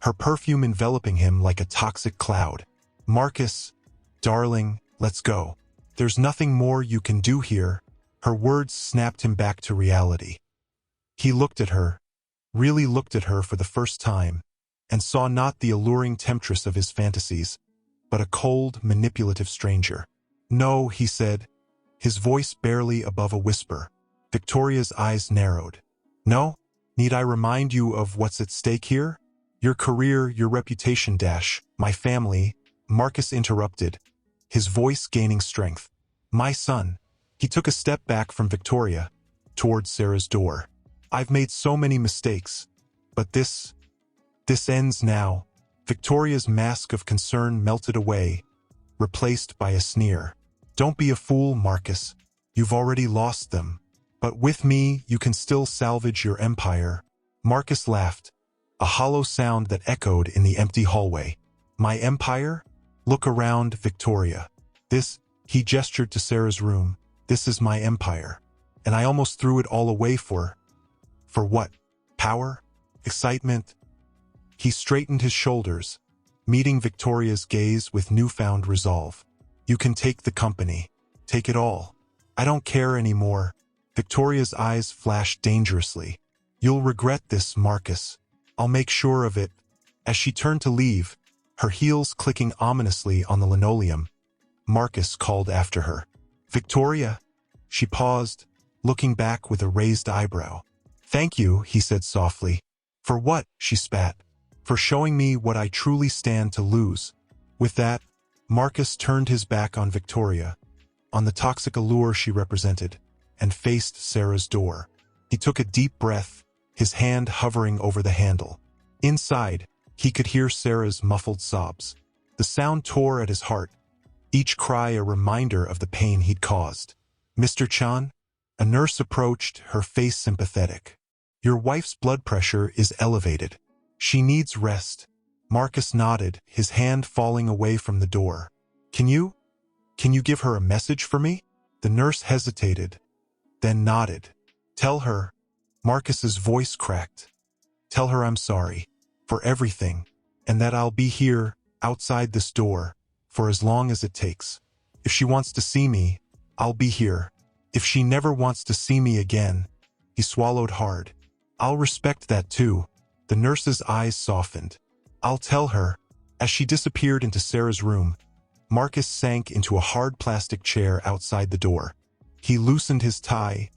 her perfume enveloping him like a toxic cloud. Marcus, darling, let's go. There's nothing more you can do here. Her words snapped him back to reality. He looked at her, really looked at her for the first time, and saw not the alluring temptress of his fantasies, but a cold, manipulative stranger. No, he said, his voice barely above a whisper. Victoria's eyes narrowed. No? Need I remind you of what's at stake here? Your career, your reputation, dash, my family. Marcus interrupted, his voice gaining strength. My son. He took a step back from Victoria, towards Sarah's door. I've made so many mistakes, but this ends now. Victoria's mask of concern melted away, replaced by a sneer. Don't be a fool, Marcus. You've already lost them. But with me, you can still salvage your empire. Marcus laughed, a hollow sound that echoed in the empty hallway. My empire? Look around, Victoria. He gestured to Sarah's room. This is my empire. And I almost threw it all away for what? Power? Excitement? He straightened his shoulders, meeting Victoria's gaze with newfound resolve. You can take the company. Take it all. I don't care anymore. Victoria's eyes flashed dangerously. You'll regret this, Marcus. I'll make sure of it. As she turned to leave, her heels clicking ominously on the linoleum, Marcus called after her. Victoria? She paused, looking back with a raised eyebrow. Thank you, he said softly, For what? She spat. For showing me what I truly stand to lose. With that, Marcus turned his back on Victoria, on the toxic allure she represented, and faced Sarah's door. He took a deep breath, his hand hovering over the handle. Inside, he could hear Sarah's muffled sobs. The sound tore at his heart, each cry a reminder of the pain he'd caused. Mr. Chan? A nurse approached, her face sympathetic. Your wife's blood pressure is elevated. She needs rest. Marcus nodded, his hand falling away from the door. Can you give her a message for me? The nurse hesitated, then nodded. Tell her. Marcus's voice cracked. Tell her I'm sorry for everything, and that I'll be here, outside this door, for as long as it takes. If she wants to see me, I'll be here. If she never wants to see me again, he swallowed hard. I'll respect that too. The nurse's eyes softened. I'll tell her. As she disappeared into Sarah's room, Marcus sank into a hard plastic chair outside the door. He loosened his tie,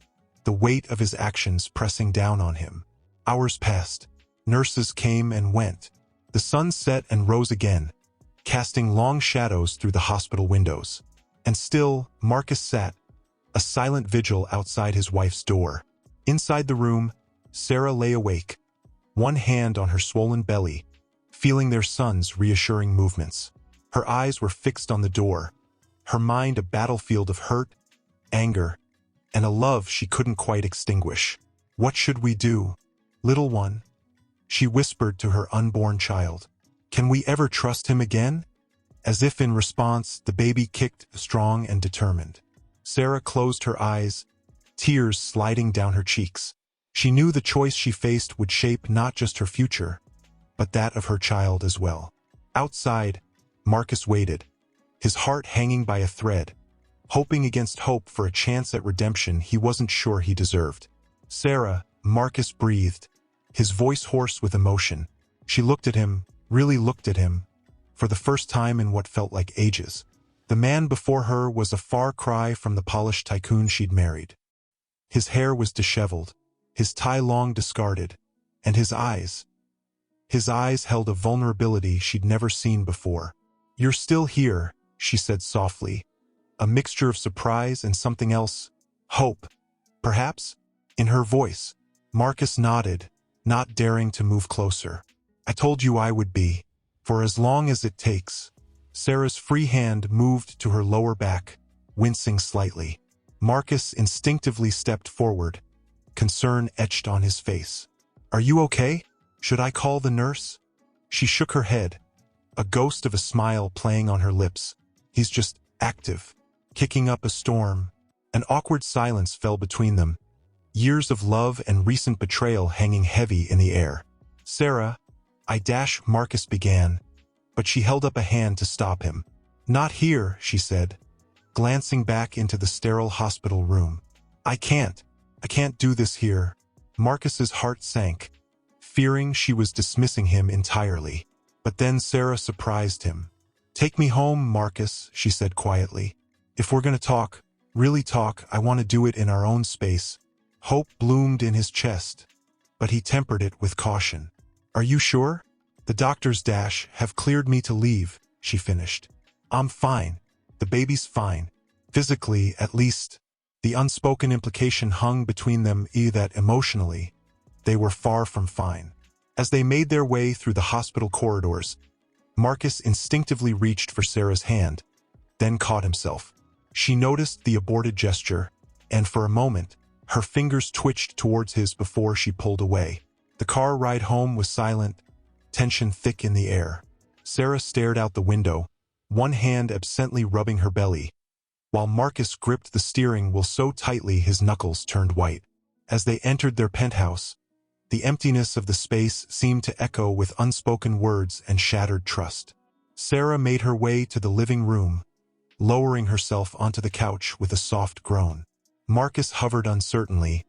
the weight of his actions pressing down on him. Hours passed. Nurses came and went. The sun set and rose again, casting long shadows through the hospital windows. And still, Marcus sat, a silent vigil outside his wife's door. Inside the room, Sarah lay awake, one hand on her swollen belly, feeling their son's reassuring movements. Her eyes were fixed on the door, her mind a battlefield of hurt, anger, and a love she couldn't quite extinguish. What should we do, little one? She whispered to her unborn child. Can we ever trust him again? As if in response, the baby kicked strong and determined. Sarah closed her eyes, tears sliding down her cheeks. She knew the choice she faced would shape not just her future, but that of her child as well. Outside, Marcus waited, his heart hanging by a thread, hoping against hope for a chance at redemption he wasn't sure he deserved. Sarah, Marcus breathed, his voice hoarse with emotion. She looked at him, really looked at him, for the first time in what felt like ages. The man before her was a far cry from the polished tycoon she'd married. His hair was disheveled, his tie long discarded, and his eyes held a vulnerability she'd never seen before. You're still here, she said softly, a mixture of surprise and something else, hope, perhaps, in her voice. Marcus nodded, not daring to move closer. I told you I would be, for as long as it takes. Sarah's free hand moved to her lower back, wincing slightly. Marcus instinctively stepped forward, concern etched on his face. Are you okay? Should I call the nurse? She shook her head, a ghost of a smile playing on her lips. He's just active, kicking up a storm. An awkward silence fell between them, years of love and recent betrayal hanging heavy in the air. Sarah, Marcus began, but she held up a hand to stop him. Not here, she said, glancing back into the sterile hospital room. I can't do this here. Marcus's heart sank, fearing she was dismissing him entirely. But then Sarah surprised him. Take me home, Marcus, she said quietly. If we're gonna talk, really talk, I want to do it in our own space. Hope bloomed in his chest, but he tempered it with caution. Are you sure? The doctors have cleared me to leave, she finished. I'm fine. The baby's fine. Physically, at least. The unspoken implication hung between them that emotionally, they were far from fine. As they made their way through the hospital corridors, Marcus instinctively reached for Sarah's hand, then caught himself. She noticed the aborted gesture, and for a moment, her fingers twitched towards his before she pulled away. The car ride home was silent, tension thick in the air. Sarah stared out the window, one hand absently rubbing her belly, while Marcus gripped the steering wheel so tightly his knuckles turned white. As they entered their penthouse, the emptiness of the space seemed to echo with unspoken words and shattered trust. Sarah made her way to the living room, lowering herself onto the couch with a soft groan. Marcus hovered uncertainly,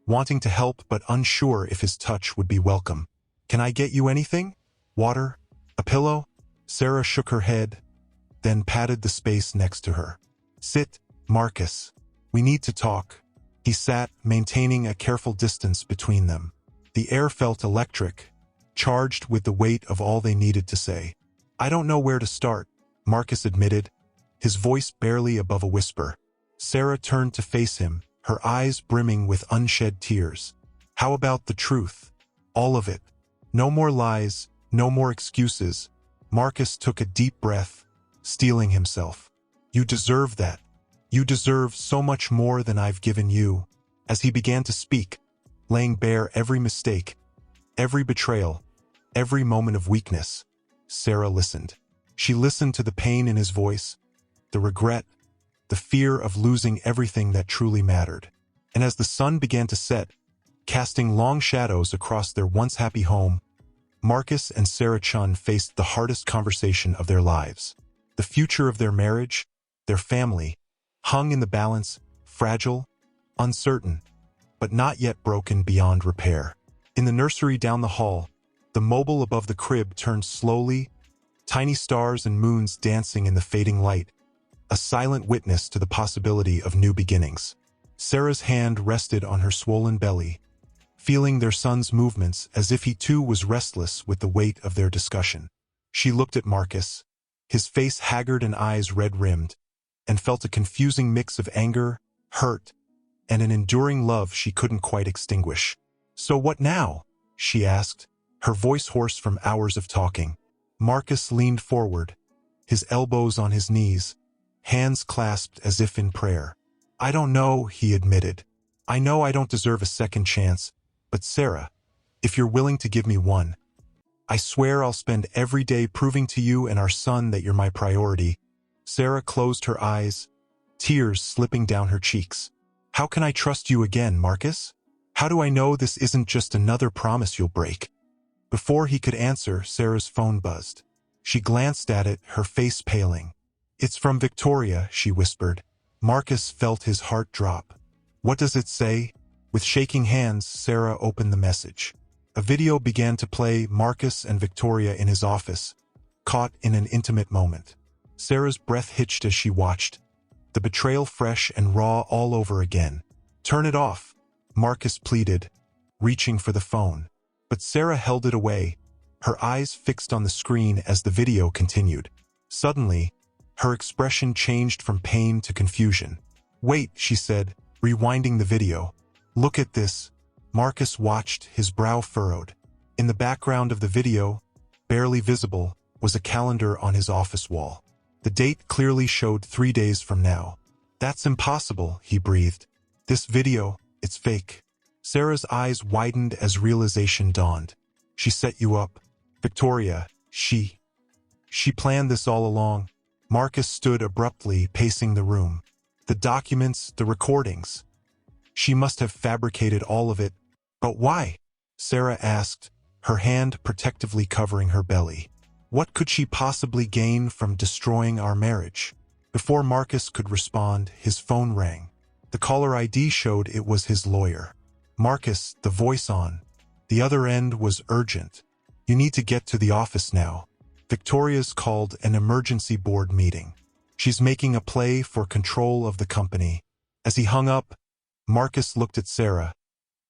wanting to help but unsure if his touch would be welcome. Can I get you anything? Water? A pillow? Sarah shook her head, then patted the space next to her. Sit, Marcus. We need to talk. He sat, maintaining a careful distance between them. The air felt electric, charged with the weight of all they needed to say. "I don't know where to start," Marcus admitted, his voice barely above a whisper. Sarah turned to face him, her eyes brimming with unshed tears. "How about the truth? All of it. No more lies, no more excuses." Marcus took a deep breath, steeling himself. "You deserve that. You deserve so much more than I've given you." As he began to speak, laying bare every mistake, every betrayal, every moment of weakness, Sarah listened. She listened to the pain in his voice, the regret, the fear of losing everything that truly mattered. And as the sun began to set, casting long shadows across their once happy home, Marcus and Sarah Chun faced the hardest conversation of their lives. The future of their marriage, their family, hung in the balance, fragile, uncertain, but not yet broken beyond repair. In the nursery down the hall, the mobile above the crib turned slowly, tiny stars and moons dancing in the fading light, a silent witness to the possibility of new beginnings. Sarah's hand rested on her swollen belly, feeling their son's movements as if he too was restless with the weight of their discussion. She looked at Marcus, his face haggard and eyes red-rimmed, and felt a confusing mix of anger, hurt, and an enduring love she couldn't quite extinguish. "So what now?" she asked, her voice hoarse from hours of talking. Marcus leaned forward, his elbows on his knees, hands clasped as if in prayer. "I don't know," he admitted. "I know I don't deserve a second chance, but Sarah, if you're willing to give me one, I swear I'll spend every day proving to you and our son that you're my priority." Sarah closed her eyes, tears slipping down her cheeks. "How can I trust you again, Marcus? How do I know this isn't just another promise you'll break?" Before he could answer, Sarah's phone buzzed. She glanced at it, her face paling. "It's from Victoria," she whispered. Marcus felt his heart drop. "What does it say?" With shaking hands, Sarah opened the message. A video began to play, Marcus and Victoria in his office, caught in an intimate moment. Sarah's breath hitched as she watched, the betrayal fresh and raw all over again. "Turn it off," Marcus pleaded, reaching for the phone. But Sarah held it away, her eyes fixed on the screen as the video continued. Suddenly, her expression changed from pain to confusion. "Wait," she said, rewinding the video. "Look at this." Marcus watched, his brow furrowed. In the background of the video, barely visible, was a calendar on his office wall. The date clearly showed 3 days from now. "That's impossible," he breathed. "This video, it's fake." Sarah's eyes widened as realization dawned. "She set you up. Victoria, she planned this all along." Marcus stood abruptly, pacing the room. "The documents, the recordings. She must have fabricated all of it. But why?" Sarah asked, her hand protectively covering her belly. "What could she possibly gain from destroying our marriage?" Before Marcus could respond, his phone rang. The caller ID showed it was his lawyer. "Marcus," the voice on the other end was urgent. "You need to get to the office now. Victoria's called an emergency board meeting. She's making a play for control of the company." As he hung up, Marcus looked at Sarah,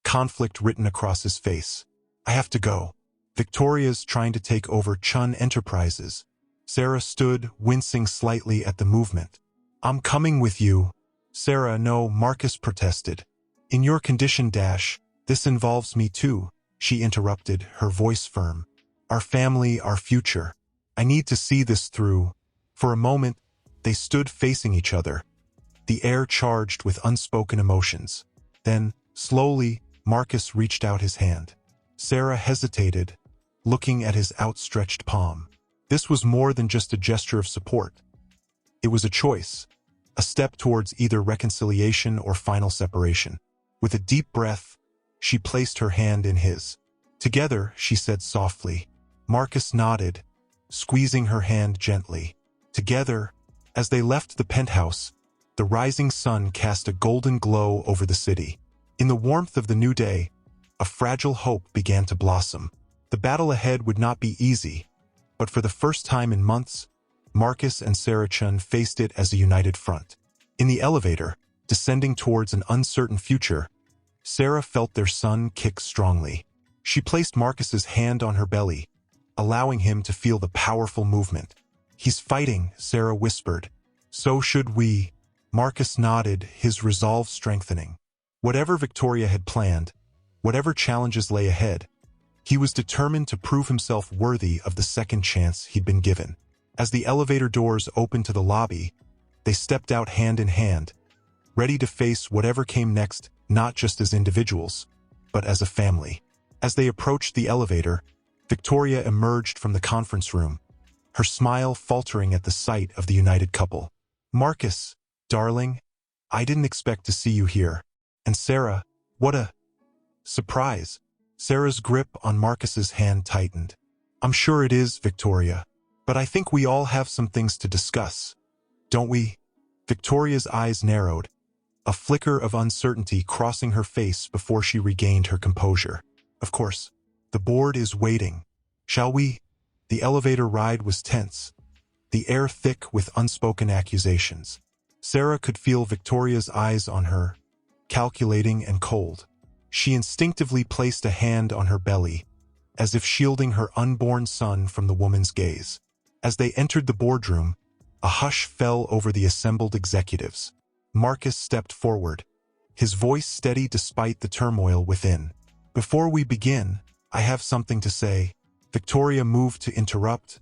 conflict written across his face. "I have to go. Victoria's trying to take over Chun Enterprises." Sarah stood, wincing slightly at the movement. "I'm coming with you." "Sarah, no," Marcus protested. "In your condition, this involves me too," she interrupted, her voice firm. "Our family, our future. I need to see this through." For a moment, they stood facing each other, the air charged with unspoken emotions. Then, slowly, Marcus reached out his hand. Sarah hesitated, looking at his outstretched palm. This was more than just a gesture of support. It was a choice, a step towards either reconciliation or final separation. With a deep breath, she placed her hand in his. "Together," she said softly. Marcus nodded, squeezing her hand gently. Together, as they left the penthouse, the rising sun cast a golden glow over the city. In the warmth of the new day, a fragile hope began to blossom. The battle ahead would not be easy, but for the first time in months, Marcus and Sarah Chun faced it as a united front. In the elevator, descending towards an uncertain future, Sarah felt their son kick strongly. She placed Marcus's hand on her belly, allowing him to feel the powerful movement. "He's fighting," Sarah whispered. "So should we." Marcus nodded, his resolve strengthening. Whatever Victoria had planned, whatever challenges lay ahead, he was determined to prove himself worthy of the second chance he'd been given. As the elevator doors opened to the lobby, they stepped out hand in hand, ready to face whatever came next, not just as individuals, but as a family. As they approached the elevator, Victoria emerged from the conference room, her smile faltering at the sight of the united couple. "Marcus, darling, I didn't expect to see you here. And Sarah, what a surprise." Sarah's grip on Marcus's hand tightened. "I'm sure it is, Victoria. But I think we all have some things to discuss, don't we?" Victoria's eyes narrowed, a flicker of uncertainty crossing her face before she regained her composure. "Of course. The board is waiting. Shall we?" The elevator ride was tense, the air thick with unspoken accusations. Sarah could feel Victoria's eyes on her, calculating and cold. She instinctively placed a hand on her belly, as if shielding her unborn son from the woman's gaze. As they entered the boardroom, a hush fell over the assembled executives. Marcus stepped forward, his voice steady despite the turmoil within. "Before we begin, I have something to say." Victoria moved to interrupt,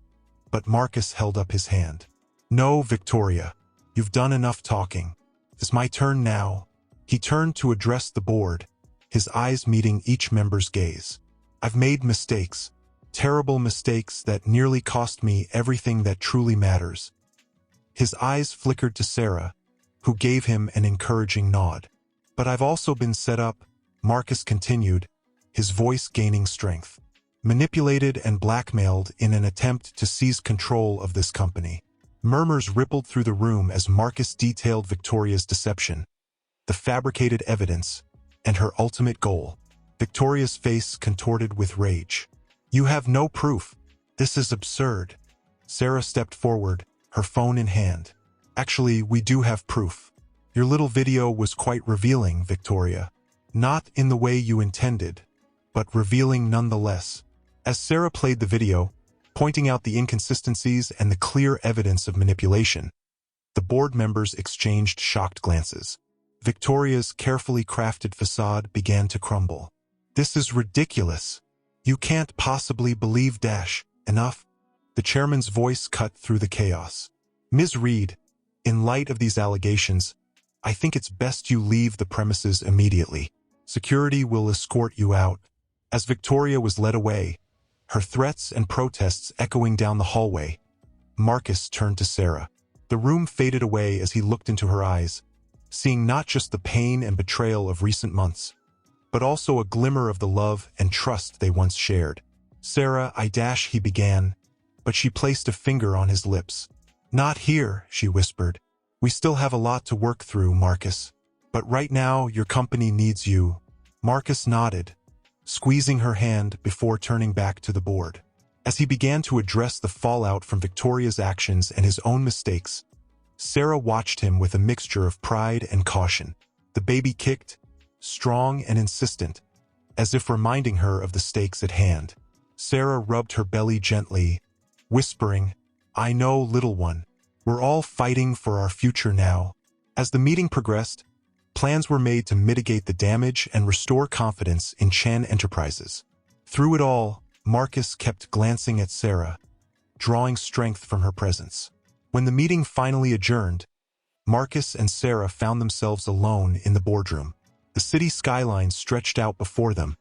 but Marcus held up his hand. "No, Victoria, you've done enough talking. It's my turn now." He turned to address the board, his eyes meeting each member's gaze. "I've made mistakes, terrible mistakes that nearly cost me everything that truly matters." His eyes flickered to Sarah, who gave him an encouraging nod. "But I've also been set up," Marcus continued, his voice gaining strength. "Manipulated and blackmailed in an attempt to seize control of this company." Murmurs rippled through the room as Marcus detailed Victoria's deception, the fabricated evidence, and her ultimate goal. Victoria's face contorted with rage. "You have no proof. This is absurd." Sarah stepped forward, her phone in hand. "Actually, we do have proof. Your little video was quite revealing, Victoria. Not in the way you intended, but revealing nonetheless." As Sarah played the video, pointing out the inconsistencies and the clear evidence of manipulation, the board members exchanged shocked glances. Victoria's carefully crafted facade began to crumble. "This is ridiculous. You can't possibly believe enough." The chairman's voice cut through the chaos. "Ms. Reed, in light of these allegations, I think it's best you leave the premises immediately. Security will escort you out." As Victoria was led away, her threats and protests echoing down the hallway, Marcus turned to Sarah. The room faded away as he looked into her eyes, seeing not just the pain and betrayal of recent months, but also a glimmer of the love and trust they once shared. "Sarah, he began, but she placed a finger on his lips. "Not here," she whispered. "We still have a lot to work through, Marcus. But right now, your company needs you." Marcus nodded, squeezing her hand before turning back to the board. As he began to address the fallout from Victoria's actions and his own mistakes, Sarah watched him with a mixture of pride and caution. The baby kicked, strong and insistent, as if reminding her of the stakes at hand. Sarah rubbed her belly gently, whispering, "I know, little one. We're all fighting for our future now." As the meeting progressed, plans were made to mitigate the damage and restore confidence in Chan Enterprises. Through it all, Marcus kept glancing at Sarah, drawing strength from her presence. When the meeting finally adjourned, Marcus and Sarah found themselves alone in the boardroom. The city skyline stretched out before them,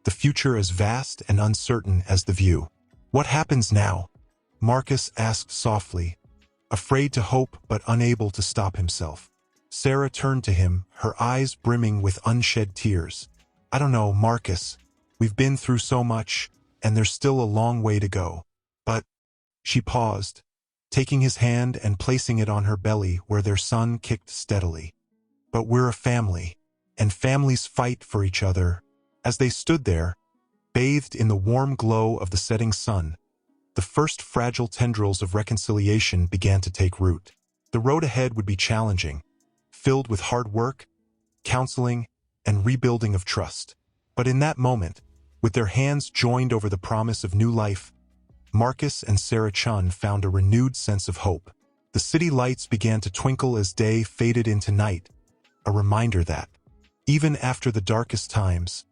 the future as vast and uncertain as the view. "What happens now?" Marcus asked softly, afraid to hope but unable to stop himself. Sarah turned to him, her eyes brimming with unshed tears. "I don't know, Marcus. We've been through so much, and there's still a long way to go. But..." She paused, taking his hand and placing it on her belly where their son kicked steadily. "But we're a family, and families fight for each other." As they stood there, bathed in the warm glow of the setting sun, the first fragile tendrils of reconciliation began to take root. The road ahead would be challenging, filled with hard work, counseling, and rebuilding of trust. But in that moment, With their hands joined over the promise of new life, Marcus and Sarah Chun found a renewed sense of hope. The city lights began to twinkle as day faded into night, a reminder that, even after the darkest times,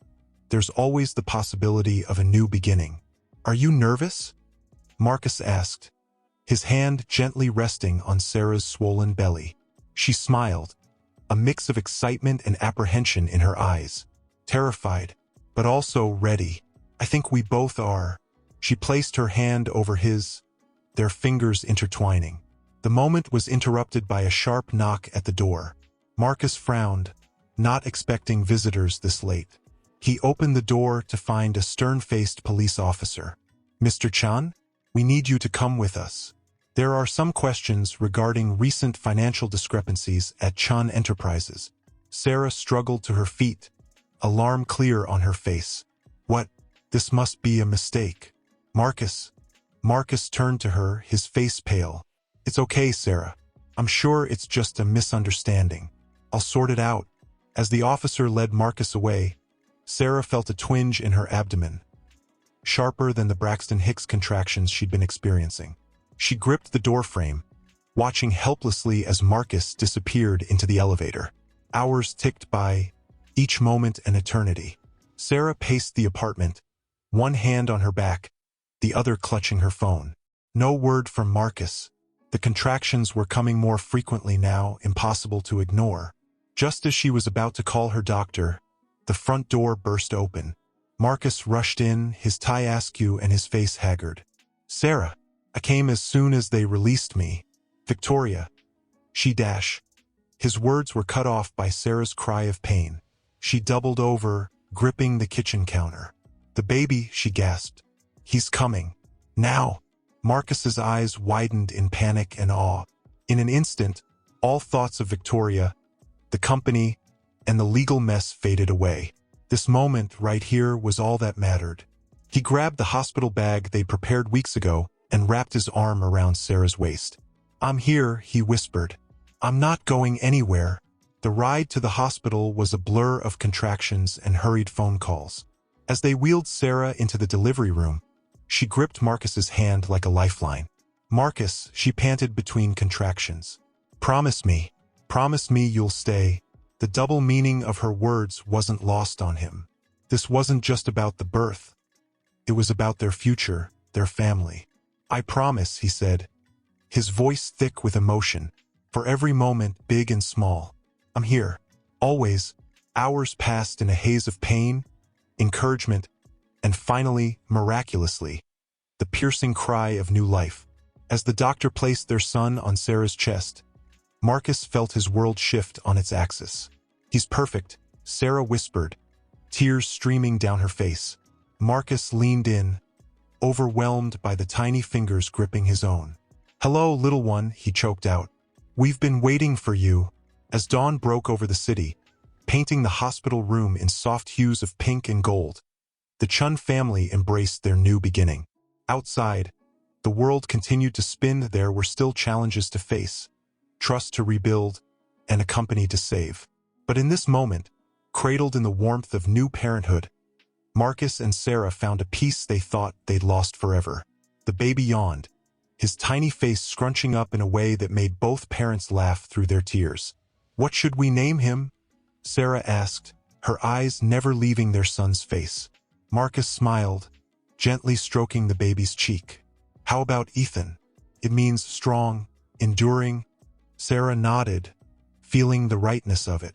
there's always the possibility of a new beginning. "Are you nervous?" Marcus asked, his hand gently resting on Sarah's swollen belly. She smiled, a mix of excitement and apprehension in her eyes. Terrified, but also ready. "I think we both are." She placed her hand over his, their fingers intertwining. The moment was interrupted by a sharp knock at the door. Marcus frowned, not expecting visitors this late. He opened the door to find a stern-faced police officer. "Mr. Chan, we need you to come with us. There are some questions regarding recent financial discrepancies at Chan Enterprises." Sarah struggled to her feet, alarm clear on her face. "What? This must be a mistake." Marcus turned to her, his face pale. "It's okay, Sarah. I'm sure it's just a misunderstanding. I'll sort it out." As the officer led Marcus away, Sarah felt a twinge in her abdomen, sharper than the Braxton Hicks contractions she'd been experiencing. She gripped the doorframe, watching helplessly as Marcus disappeared into the elevator. Hours ticked by, each moment an eternity. Sarah paced the apartment, one hand on her back, the other clutching her phone. No word from Marcus. The contractions were coming more frequently now, impossible to ignore. Just as she was about to call her doctor, the front door burst open. Marcus rushed in, his tie askew and his face haggard. "Sarah, I came as soon as they released me. Victoria." She dash. His words were cut off by Sarah's cry of pain. She doubled over, gripping the kitchen counter. "The baby," she gasped. "He's coming. Now." Marcus's eyes widened in panic and awe. In an instant, all thoughts of Victoria, the company, and the legal mess faded away. This moment right here was all that mattered. He grabbed the hospital bag they'd prepared weeks ago and wrapped his arm around Sarah's waist. "I'm here," he whispered. "I'm not going anywhere." The ride to the hospital was a blur of contractions and hurried phone calls. As they wheeled Sarah into the delivery room, she gripped Marcus's hand like a lifeline. "Marcus," she panted between contractions. Promise me you'll stay." The double meaning of her words wasn't lost on him. This wasn't just about the birth. It was about their future, their family. "I promise," he said, his voice thick with emotion. "For every moment, big and small. I'm here. Always." Hours passed in a haze of pain, encouragement, and finally, miraculously, the piercing cry of new life. As the doctor placed their son on Sarah's chest, Marcus felt his world shift on its axis. "He's perfect," Sarah whispered, tears streaming down her face. Marcus leaned in, overwhelmed by the tiny fingers gripping his own. "Hello, little one," he choked out. "We've been waiting for you." As dawn broke over the city, painting the hospital room in soft hues of pink and gold, the Chun family embraced their new beginning. Outside, the world continued to spin. There were still challenges to face, trust to rebuild, and a company to save. But in this moment, cradled in the warmth of new parenthood, Marcus and Sarah found a peace they thought they'd lost forever. The baby yawned, his tiny face scrunching up in a way that made both parents laugh through their tears. "What should we name him?" Sarah asked, her eyes never leaving their son's face. Marcus smiled, gently stroking the baby's cheek. "How about Ethan? It means strong, enduring." Sarah nodded, feeling the rightness of it.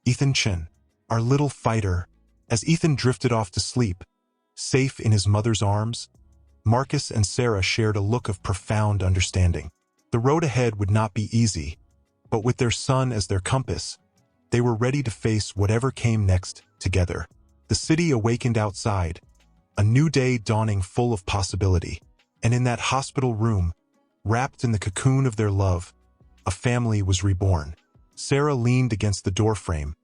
"Ethan Chen, our little fighter." As Ethan drifted off to sleep, safe in his mother's arms, Marcus and Sarah shared a look of profound understanding. The road ahead would not be easy, but with their son as their compass, they were ready to face whatever came next together. The city awakened outside, a new day dawning full of possibility. And in that hospital room, wrapped in the cocoon of their love, a family was reborn. Sarah leaned against the doorframe,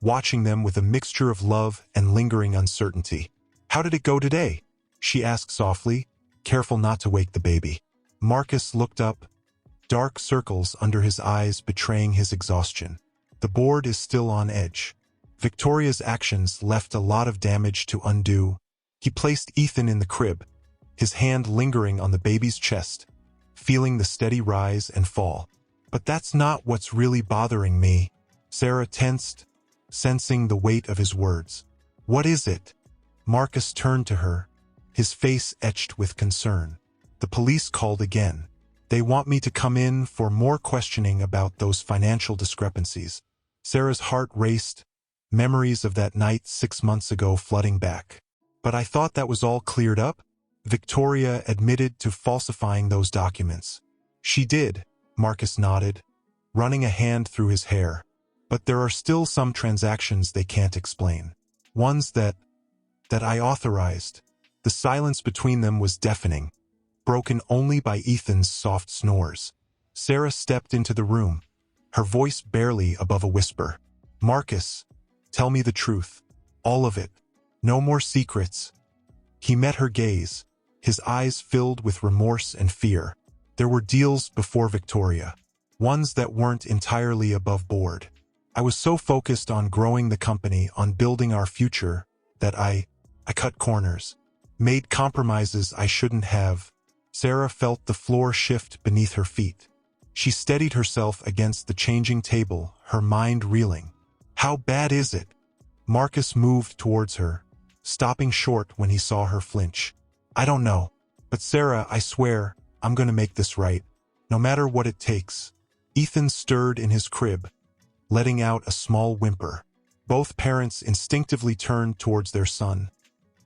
watching them with a mixture of love and lingering uncertainty. "How did it go today?" she asked softly, careful not to wake the baby. Marcus looked up, dark circles under his eyes betraying his exhaustion. "The board is still on edge. Victoria's actions left a lot of damage to undo." He placed Ethan in the crib, his hand lingering on the baby's chest, feeling the steady rise and fall. But that's not what's really bothering me. Sarah tensed, sensing the weight of his words. What is it? Marcus turned to her, his face etched with concern. The police called again. They want me to come in for more questioning about those financial discrepancies. Sarah's heart raced, memories of that night 6 months ago flooding back. But I thought that was all cleared up? Victoria admitted to falsifying those documents. She did, Marcus nodded, running a hand through his hair. But there are still some transactions they can't explain. Ones that I authorized. The silence between them was deafening, broken only by Ethan's soft snores. Sarah stepped into the room, her voice barely above a whisper. Marcus, tell me the truth. All of it. No more secrets. He met her gaze, his eyes filled with remorse and fear. There were deals before Victoria, ones that weren't entirely above board. I was so focused on growing the company, on building our future, that I cut corners, made compromises I shouldn't have. Sarah felt the floor shift beneath her feet. She steadied herself against the changing table, her mind reeling. How bad is it? Marcus moved towards her, stopping short when he saw her flinch. I don't know. But Sarah, I swear, I'm gonna make this right, no matter what it takes. Ethan stirred in his crib, letting out a small whimper. Both parents instinctively turned towards their son,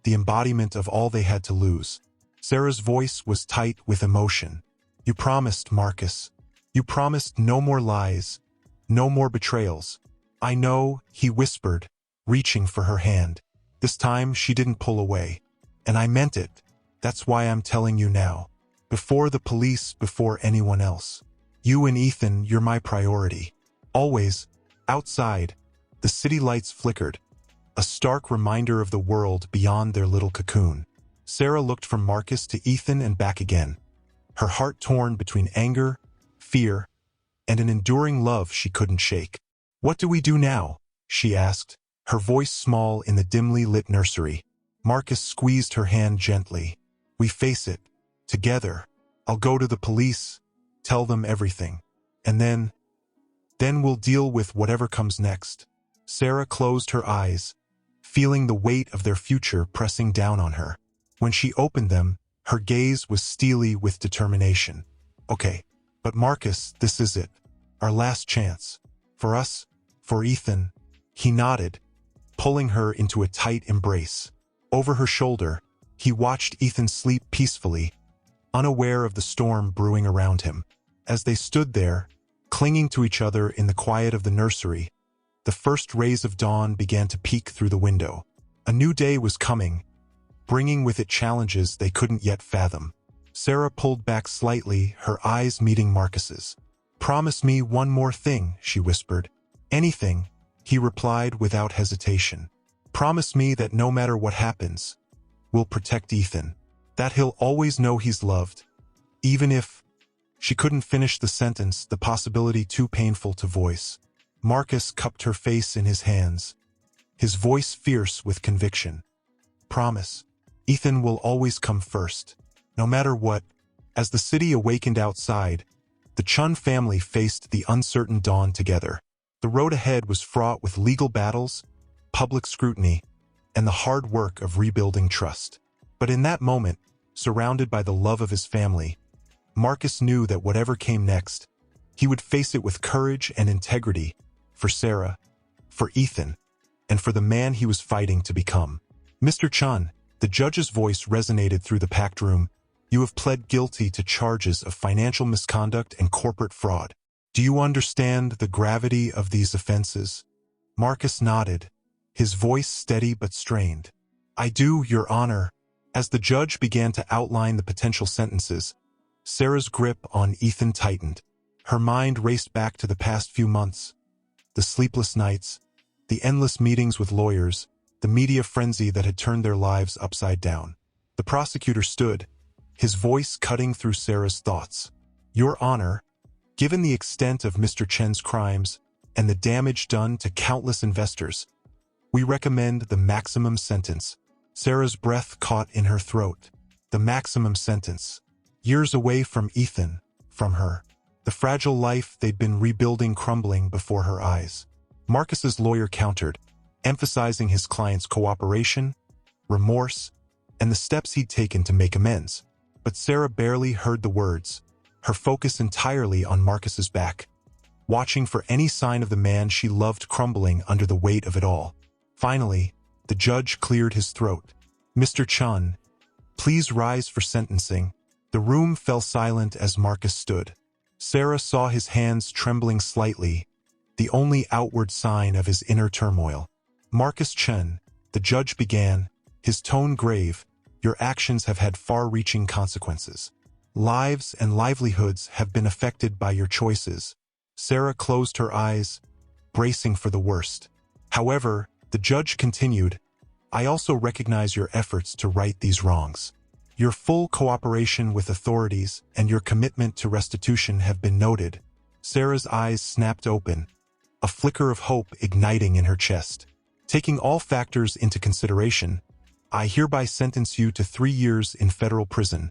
the embodiment of all they had to lose. Sarah's voice was tight with emotion. You promised, Marcus. You promised no more lies, no more betrayals. I know, he whispered, reaching for her hand. This time she didn't pull away. And I meant it. That's why I'm telling you now. Before the police, before anyone else. You and Ethan, you're my priority. Always. Outside, the city lights flickered, a stark reminder of the world beyond their little cocoon. Sarah looked from Marcus to Ethan and back again, her heart torn between anger, fear, and an enduring love she couldn't shake. What do we do now? She asked, her voice small in the dimly lit nursery. Marcus squeezed her hand gently. We face it. Together. I'll go to the police, tell them everything. And then we'll deal with whatever comes next. Sarah closed her eyes, feeling the weight of their future pressing down on her. When she opened them, her gaze was steely with determination. Okay, but Marcus, this is it. Our last chance. For us, for Ethan. He nodded, pulling her into a tight embrace. Over her shoulder, he watched Ethan sleep peacefully, unaware of the storm brewing around him. As they stood there, clinging to each other in the quiet of the nursery, the first rays of dawn began to peek through the window. A new day was coming, bringing with it challenges they couldn't yet fathom. Sarah pulled back slightly, her eyes meeting Marcus's. Promise me one more thing, she whispered. Anything, he replied without hesitation. Promise me that no matter what happens, we'll protect Ethan. That he'll always know he's loved. Even if... She couldn't finish the sentence, the possibility too painful to voice. Marcus cupped her face in his hands, his voice fierce with conviction. Promise. Ethan will always come first, no matter what. As the city awakened outside, the Chun family faced the uncertain dawn together. The road ahead was fraught with legal battles, public scrutiny, and the hard work of rebuilding trust. But in that moment, surrounded by the love of his family, Marcus knew that whatever came next, he would face it with courage and integrity, for Sarah, for Ethan, and for the man he was fighting to become. Mr. Chun, the judge's voice resonated through the packed room. You have pled guilty to charges of financial misconduct and corporate fraud. Do you understand the gravity of these offenses? Marcus nodded, his voice steady but strained. I do, Your Honor. As the judge began to outline the potential sentences, Sarah's grip on Ethan tightened. Her mind raced back to the past few months. The sleepless nights, the endless meetings with lawyers, the media frenzy that had turned their lives upside down. The prosecutor stood, his voice cutting through Sarah's thoughts. Your Honor, given the extent of Mr. Chen's crimes and the damage done to countless investors, we recommend the maximum sentence, Sarah's breath caught in her throat. The maximum sentence. Years away from Ethan, from her. The fragile life they'd been rebuilding crumbling before her eyes. Marcus's lawyer countered, emphasizing his client's cooperation, remorse, and the steps he'd taken to make amends. But Sarah barely heard the words, her focus entirely on Marcus's back, watching for any sign of the man she loved crumbling under the weight of it all. Finally, the judge cleared his throat. "Mr. Chun, please rise for sentencing." The room fell silent as Marcus stood. Sarah saw his hands trembling slightly, the only outward sign of his inner turmoil. "Marcus Chen," the judge began, his tone grave, "your actions have had far-reaching consequences. Lives and livelihoods have been affected by your choices." Sarah closed her eyes, bracing for the worst. However, the judge continued, "I also recognize your efforts to right these wrongs. Your full cooperation with authorities and your commitment to restitution have been noted." Sarah's eyes snapped open, a flicker of hope igniting in her chest. "Taking all factors into consideration, I hereby sentence you to 3 years in federal prison,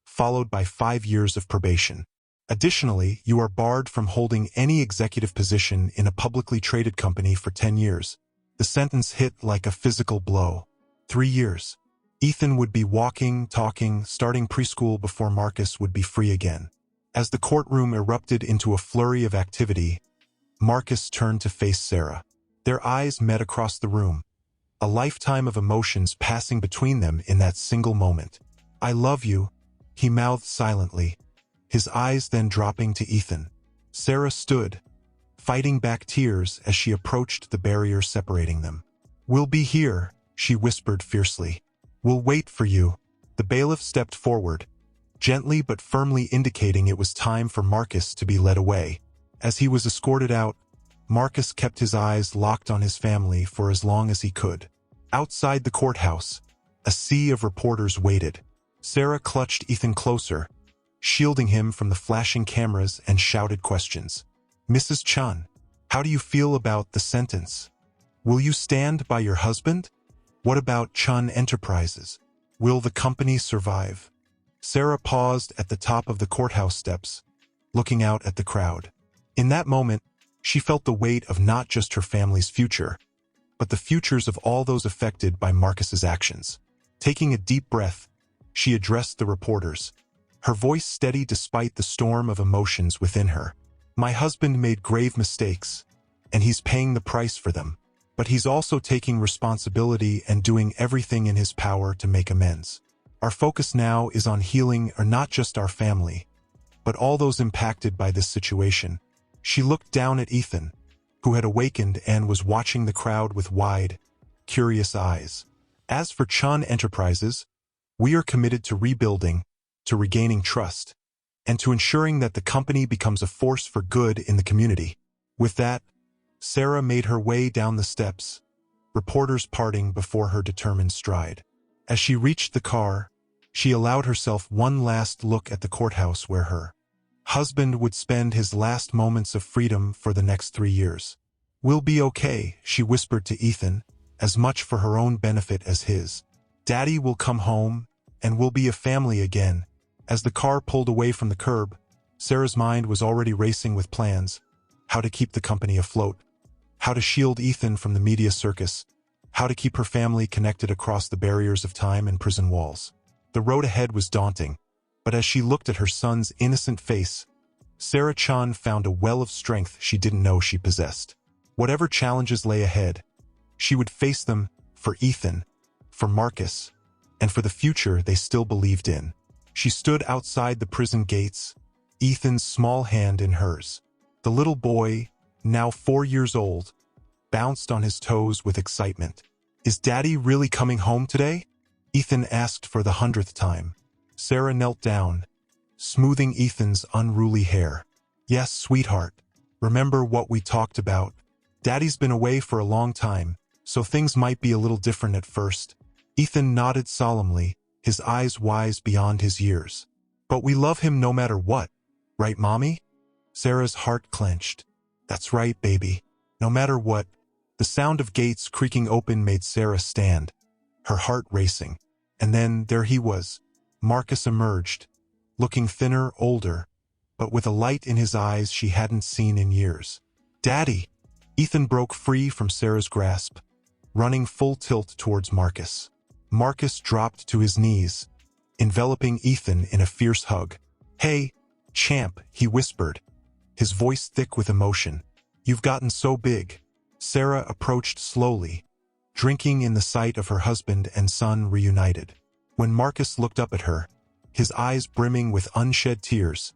followed by 5 years of probation. Additionally, you are barred from holding any executive position in a publicly traded company for 10 years. The sentence hit like a physical blow. 3 years. Ethan would be walking, talking, starting preschool before Marcus would be free again. As the courtroom erupted into a flurry of activity, Marcus turned to face Sarah. Their eyes met across the room, a lifetime of emotions passing between them in that single moment. "I love you," he mouthed silently, his eyes then dropping to Ethan. Sarah stood, fighting back tears as she approached the barrier separating them. "We'll be here," she whispered fiercely. "We'll wait for you." The bailiff stepped forward, gently but firmly indicating it was time for Marcus to be led away. As he was escorted out, Marcus kept his eyes locked on his family for as long as he could. Outside the courthouse, a sea of reporters waited. Sarah clutched Ethan closer, shielding him from the flashing cameras and shouted questions. "Mrs. Chun, how do you feel about the sentence? Will you stand by your husband? What about Chun Enterprises? Will the company survive?" Sarah paused at the top of the courthouse steps, looking out at the crowd. In that moment, she felt the weight of not just her family's future, but the futures of all those affected by Marcus's actions. Taking a deep breath, she addressed the reporters, her voice steady despite the storm of emotions within her. "My husband made grave mistakes, and he's paying the price for them. But he's also taking responsibility and doing everything in his power to make amends. Our focus now is on healing not just our family, but all those impacted by this situation." She looked down at Ethan, who had awakened and was watching the crowd with wide, curious eyes. "As for Chun Enterprises, we are committed to rebuilding, to regaining trust, and to ensuring that the company becomes a force for good in the community." With that, Sarah made her way down the steps, reporters parting before her determined stride. As she reached the car, she allowed herself one last look at the courthouse where her husband would spend his last moments of freedom for the next 3 years. "We'll be okay," she whispered to Ethan, as much for her own benefit as his. "Daddy will come home, and we'll be a family again." As the car pulled away from the curb, Sarah's mind was already racing with plans: how to keep the company afloat, how to shield Ethan from the media circus, how to keep her family connected across the barriers of time and prison walls. The road ahead was daunting, but as she looked at her son's innocent face, Sarah Chun found a well of strength she didn't know she possessed. Whatever challenges lay ahead, she would face them for Ethan, for Marcus, and for the future they still believed in. She stood outside the prison gates, Ethan's small hand in hers. The little boy, now 4 years old, bounced on his toes with excitement. "Is Daddy really coming home today?" Ethan asked for the 100th time. Sarah knelt down, smoothing Ethan's unruly hair. "Yes, sweetheart. Remember what we talked about? Daddy's been away for a long time, so things might be a little different at first." Ethan nodded solemnly, his eyes wise beyond his years. "But we love him no matter what, right, Mommy?" Sarah's heart clenched. "That's right, baby. No matter what." The sound of gates creaking open made Sarah stand, her heart racing. And then there he was. Marcus emerged, looking thinner, older, but with a light in his eyes she hadn't seen in years. "Daddy!" Ethan broke free from Sarah's grasp, running full tilt towards Marcus. Marcus dropped to his knees, enveloping Ethan in a fierce hug. "Hey, champ," he whispered, his voice thick with emotion. "You've gotten so big." Sarah approached slowly, drinking in the sight of her husband and son reunited. When Marcus looked up at her, his eyes brimming with unshed tears,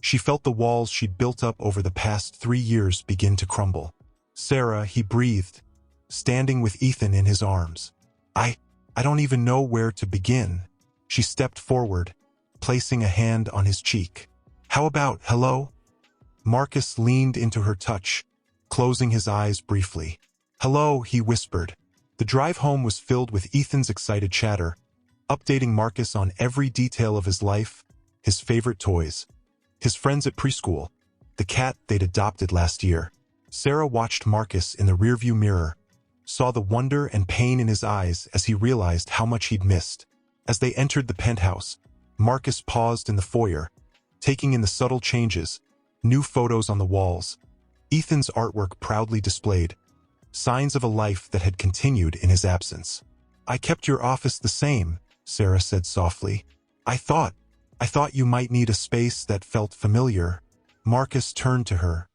she felt the walls she'd built up over the past 3 years begin to crumble. "Sarah," he breathed, standing with Ethan in his arms. I don't even know where to begin." She stepped forward, placing a hand on his cheek. "How about hello?" Marcus leaned into her touch, closing his eyes briefly. "Hello," he whispered. The drive home was filled with Ethan's excited chatter, updating Marcus on every detail of his life, his favorite toys, his friends at preschool, the cat they'd adopted last year. Sarah watched Marcus in the rearview mirror, saw the wonder and pain in his eyes as he realized how much he'd missed. As they entered the penthouse, Marcus paused in the foyer, taking in the subtle changes, new photos on the walls, Ethan's artwork proudly displayed, signs of a life that had continued in his absence. "I kept your office the same," Sarah said softly. I thought you might need a space that felt familiar." Marcus turned to her,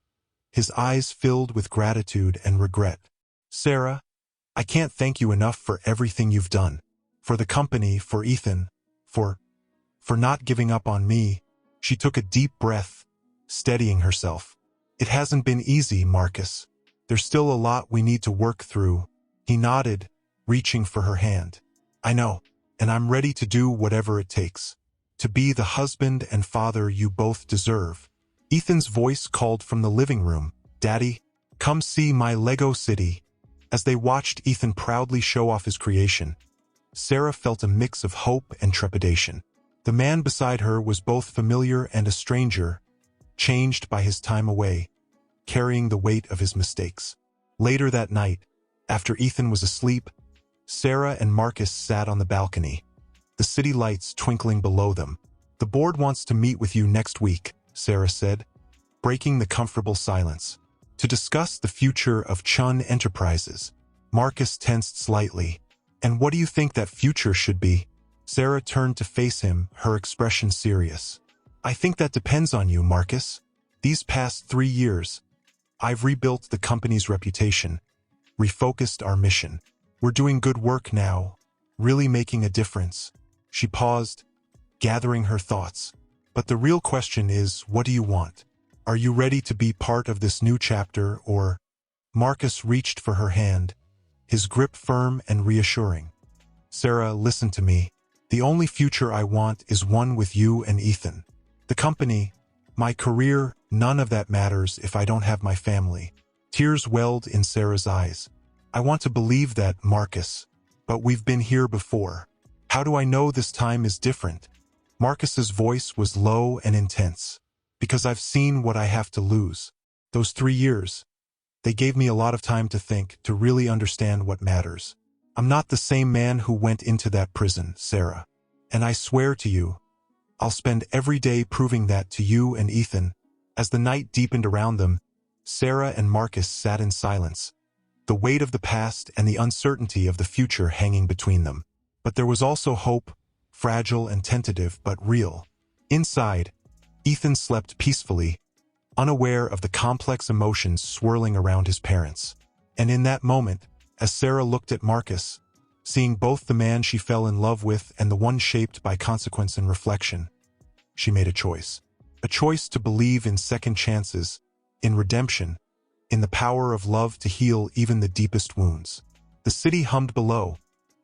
his eyes filled with gratitude and regret. "Sarah, I can't thank you enough for everything you've done. For the company, for Ethan, for not giving up on me." She took a deep breath, steadying herself. "It hasn't been easy, Marcus. There's still a lot we need to work through." He nodded, reaching for her hand. "I know, and I'm ready to do whatever it takes. To be the husband and father you both deserve." Ethan's voice called from the living room, "Daddy, come see my Lego city." As they watched Ethan proudly show off his creation, Sarah felt a mix of hope and trepidation. The man beside her was both familiar and a stranger, changed by his time away, carrying the weight of his mistakes. Later that night, after Ethan was asleep, Sarah and Marcus sat on the balcony, the city lights twinkling below them. "The board wants to meet with you next week," Sarah said, breaking the comfortable silence, "to discuss the future of Chun Enterprises." Marcus tensed slightly. "And what do you think that future should be?" Sarah turned to face him, her expression serious. "I think that depends on you, Marcus. These past 3 years, I've rebuilt the company's reputation, refocused our mission. We're doing good work now, really making a difference." She paused, gathering her thoughts. "But the real question is, what do you want? Are you ready to be part of this new chapter, or—" Marcus reached for her hand, his grip firm and reassuring. "Sarah, listen to me. The only future I want is one with you and Ethan. The company, my career, none of that matters if I don't have my family." Tears welled in Sarah's eyes. "I want to believe that, Marcus, but we've been here before. How do I know this time is different?" Marcus's voice was low and intense. "Because I've seen what I have to lose. Those 3 years, they gave me a lot of time to think, to really understand what matters. I'm not the same man who went into that prison, Sarah. And I swear to you, I'll spend every day proving that to you and Ethan." As the night deepened around them, Sarah and Marcus sat in silence, the weight of the past and the uncertainty of the future hanging between them. But there was also hope, fragile and tentative but real. Inside, Ethan slept peacefully, unaware of the complex emotions swirling around his parents. And in that moment, as Sarah looked at Marcus, seeing both the man she fell in love with and the one shaped by consequence and reflection, she made a choice. A choice to believe in second chances, in redemption, in the power of love to heal even the deepest wounds. The city hummed below,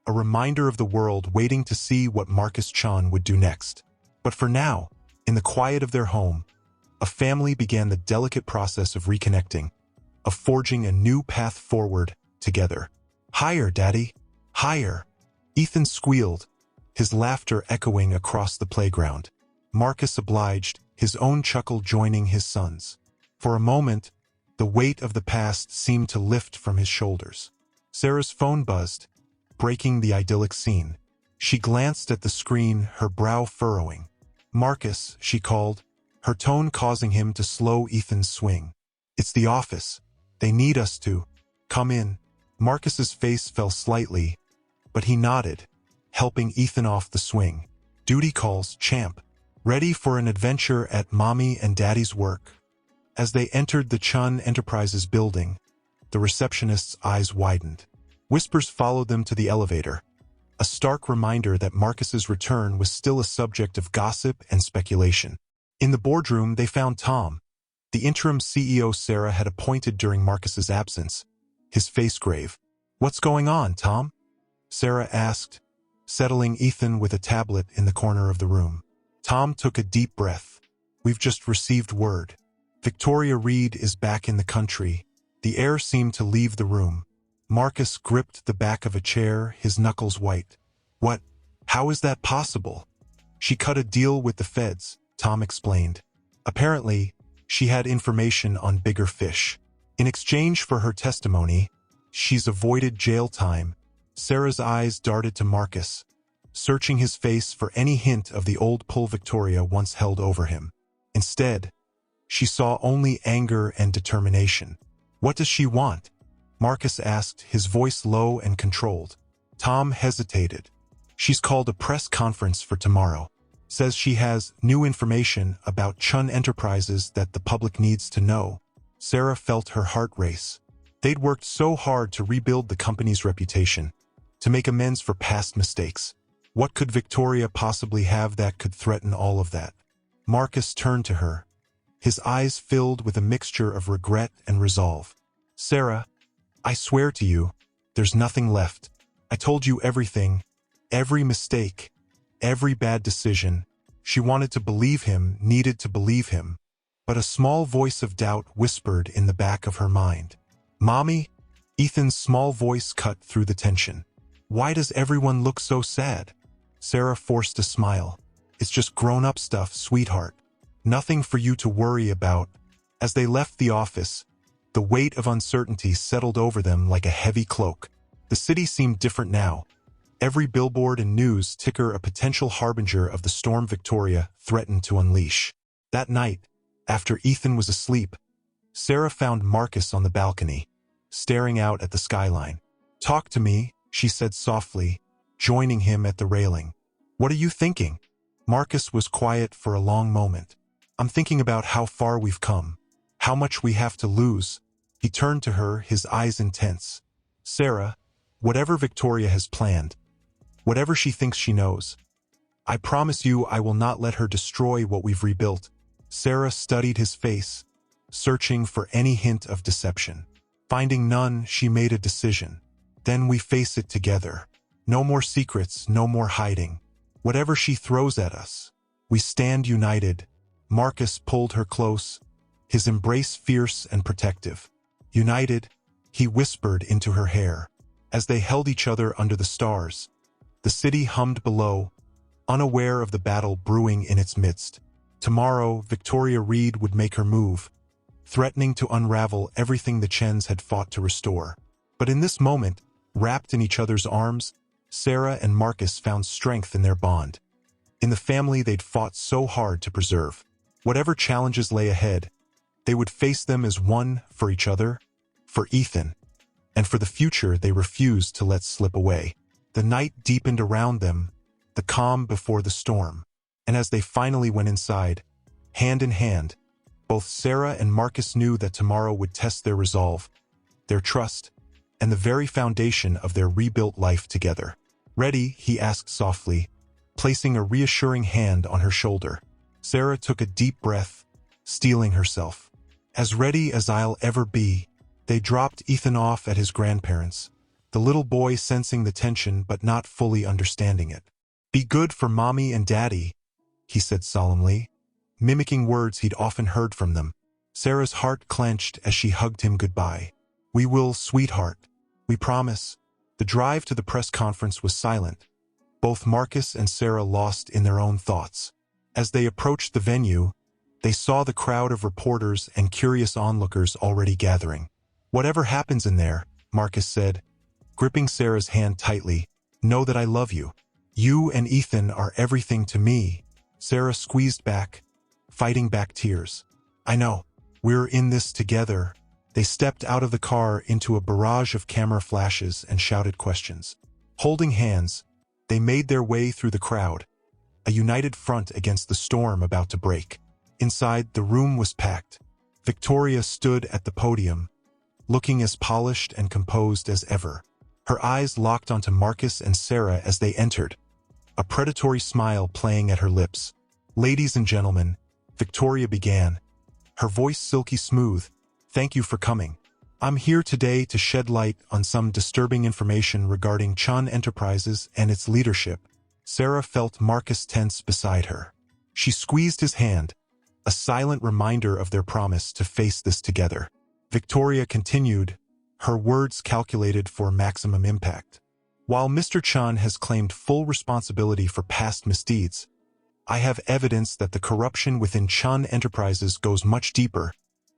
a reminder of the world waiting to see what Marcus Chun would do next. But for now, in the quiet of their home, a family began the delicate process of reconnecting, of forging a new path forward together. "Higher, Daddy, higher!" Ethan squealed, his laughter echoing across the playground. Marcus obliged, his own chuckle joining his son's. For a moment, the weight of the past seemed to lift from his shoulders. Sarah's phone buzzed, breaking the idyllic scene. She glanced at the screen, her brow furrowing. "Marcus," she called, her tone causing him to slow Ethan's swing. "It's the office. They need us to come in." Marcus's face fell slightly, but he nodded, helping Ethan off the swing. "Duty calls, champ. Ready for an adventure at Mommy and Daddy's work." As they entered the Chun Enterprises building, the receptionist's eyes widened. Whispers followed them to the elevator, a stark reminder that Marcus's return was still a subject of gossip and speculation. In the boardroom, they found Tom, the interim CEO Sarah had appointed during Marcus's absence, his face grave. "What's going on, Tom?" Sarah asked, settling Ethan with a tablet in the corner of the room. Tom took a deep breath. "We've just received word. Victoria Reed is back in the country." The air seemed to leave the room. Marcus gripped the back of a chair, his knuckles white. "What? How is that possible?" "She cut a deal with the feds," Tom explained. "Apparently, she had information on bigger fish. In exchange for her testimony, she's avoided jail time." Sarah's eyes darted to Marcus, searching his face for any hint of the old pull Victoria once held over him. Instead, she saw only anger and determination. "What does she want?" Marcus asked, his voice low and controlled. Tom hesitated. "She's called a press conference for tomorrow. Says she has new information about Chun Enterprises that the public needs to know." Sarah felt her heart race. They'd worked so hard to rebuild the company's reputation, to make amends for past mistakes. What could Victoria possibly have that could threaten all of that? Marcus turned to her, his eyes filled with a mixture of regret and resolve. "Sarah, I swear to you, there's nothing left. I told you everything, every mistake, every bad decision." She wanted to believe him, needed to believe him, but a small voice of doubt whispered in the back of her mind. "Mommy?" Ethan's small voice cut through the tension. "Why does everyone look so sad?" Sarah forced a smile. "It's just grown-up stuff, sweetheart. Nothing for you to worry about." As they left the office, the weight of uncertainty settled over them like a heavy cloak. The city seemed different now. Every billboard and news ticker a potential harbinger of the storm Victoria threatened to unleash. That night, after Ethan was asleep, Sarah found Marcus on the balcony, staring out at the skyline. "Talk to me," she said softly, joining him at the railing. "What are you thinking?" Marcus was quiet for a long moment. "I'm thinking about how far we've come, how much we have to lose." He turned to her, his eyes intense. "Sarah, whatever Victoria has planned, whatever she thinks she knows, I promise you I will not let her destroy what we've rebuilt." Sarah studied his face, searching for any hint of deception. Finding none, she made a decision. "Then we face it together. No more secrets, no more hiding. Whatever she throws at us, we stand united." Marcus pulled her close, his embrace fierce and protective. "United," he whispered into her hair. As they held each other under the stars, the city hummed below, unaware of the battle brewing in its midst. Tomorrow, Victoria Reed would make her move, threatening to unravel everything the Chens had fought to restore. But in this moment, wrapped in each other's arms, Sarah and Marcus found strength in their bond. In the family they'd fought so hard to preserve. Whatever challenges lay ahead, they would face them as one, for each other, for Ethan, and for the future they refused to let slip away. The night deepened around them, the calm before the storm, and as they finally went inside, hand in hand, both Sarah and Marcus knew that tomorrow would test their resolve, their trust, and the very foundation of their rebuilt life together. "Ready?" he asked softly, placing a reassuring hand on her shoulder. Sarah took a deep breath, steeling herself. "As ready as I'll ever be." They dropped Ethan off at his grandparents', the little boy sensing the tension but not fully understanding it. "Be good for Mommy and Daddy," he said solemnly, mimicking words he'd often heard from them. Sarah's heart clenched as she hugged him goodbye. "We will, sweetheart. We promise." The drive to the press conference was silent, both Marcus and Sarah lost in their own thoughts. As they approached the venue, they saw the crowd of reporters and curious onlookers already gathering. "Whatever happens in there," Marcus said, gripping Sarah's hand tightly, Know that I love you. You and Ethan are everything to me." Sarah squeezed back, fighting back tears. "I know. We're in this together." They stepped out of the car into a barrage of camera flashes and shouted questions. Holding hands, they made their way through the crowd, a united front against the storm about to break. Inside, the room was packed. Victoria stood at the podium, looking as polished and composed as ever. Her eyes locked onto Marcus and Sarah as they entered, a predatory smile playing at her lips. "Ladies and gentlemen," Victoria began, her voice silky smooth, "thank you for coming. I'm here today to shed light on some disturbing information regarding Chun Enterprises and its leadership." Sarah felt Marcus tense beside her. She squeezed his hand, a silent reminder of their promise to face this together. Victoria continued, her words calculated for maximum impact. "While Mr. Chun has claimed full responsibility for past misdeeds, I have evidence that the corruption within Chun Enterprises goes much deeper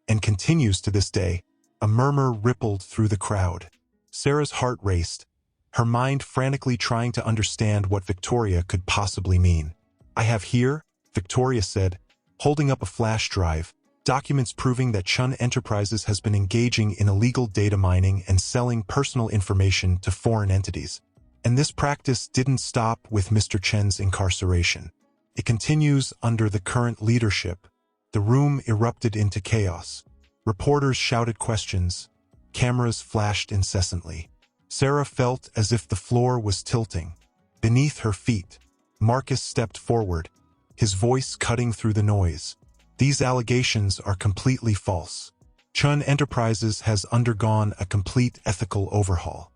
and continues to this day." A murmur rippled through the crowd. Sarah's heart raced, her mind frantically trying to understand what Victoria could possibly mean. "I have here," Victoria said, holding up a flash drive, documents proving that Chun Enterprises has been engaging in illegal data mining and selling personal information to foreign entities. And this practice didn't stop with Mr. Chen's incarceration. It continues under the current leadership. The room erupted into chaos. Reporters shouted questions. Cameras flashed incessantly. Sarah felt as if the floor was tilting. Beneath her feet, Marcus stepped forward, his voice cutting through the noise. "These allegations are completely false. Chun Enterprises has undergone a complete ethical overhaul.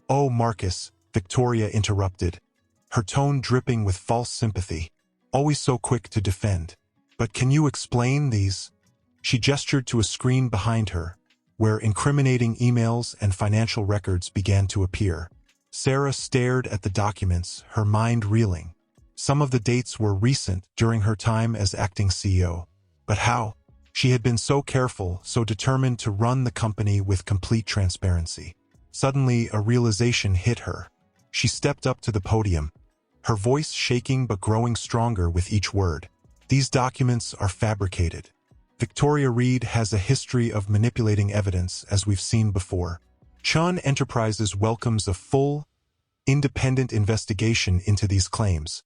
Oh, Marcus," Victoria interrupted, her tone dripping with false sympathy, always so quick to defend. "But can you explain these?" She gestured to a screen behind her, where incriminating emails and financial records began to appear. Sarah stared at the documents, her mind reeling. Some of the dates were recent, during her time as acting CEO. But how? She had been so careful, so determined to run the company with complete transparency. Suddenly, a realization hit her. She stepped up to the podium, her voice shaking but growing stronger with each word. "These documents are fabricated. Victoria Reed has a history of manipulating evidence, as we've seen before. Chun Enterprises welcomes a full, independent investigation into these claims.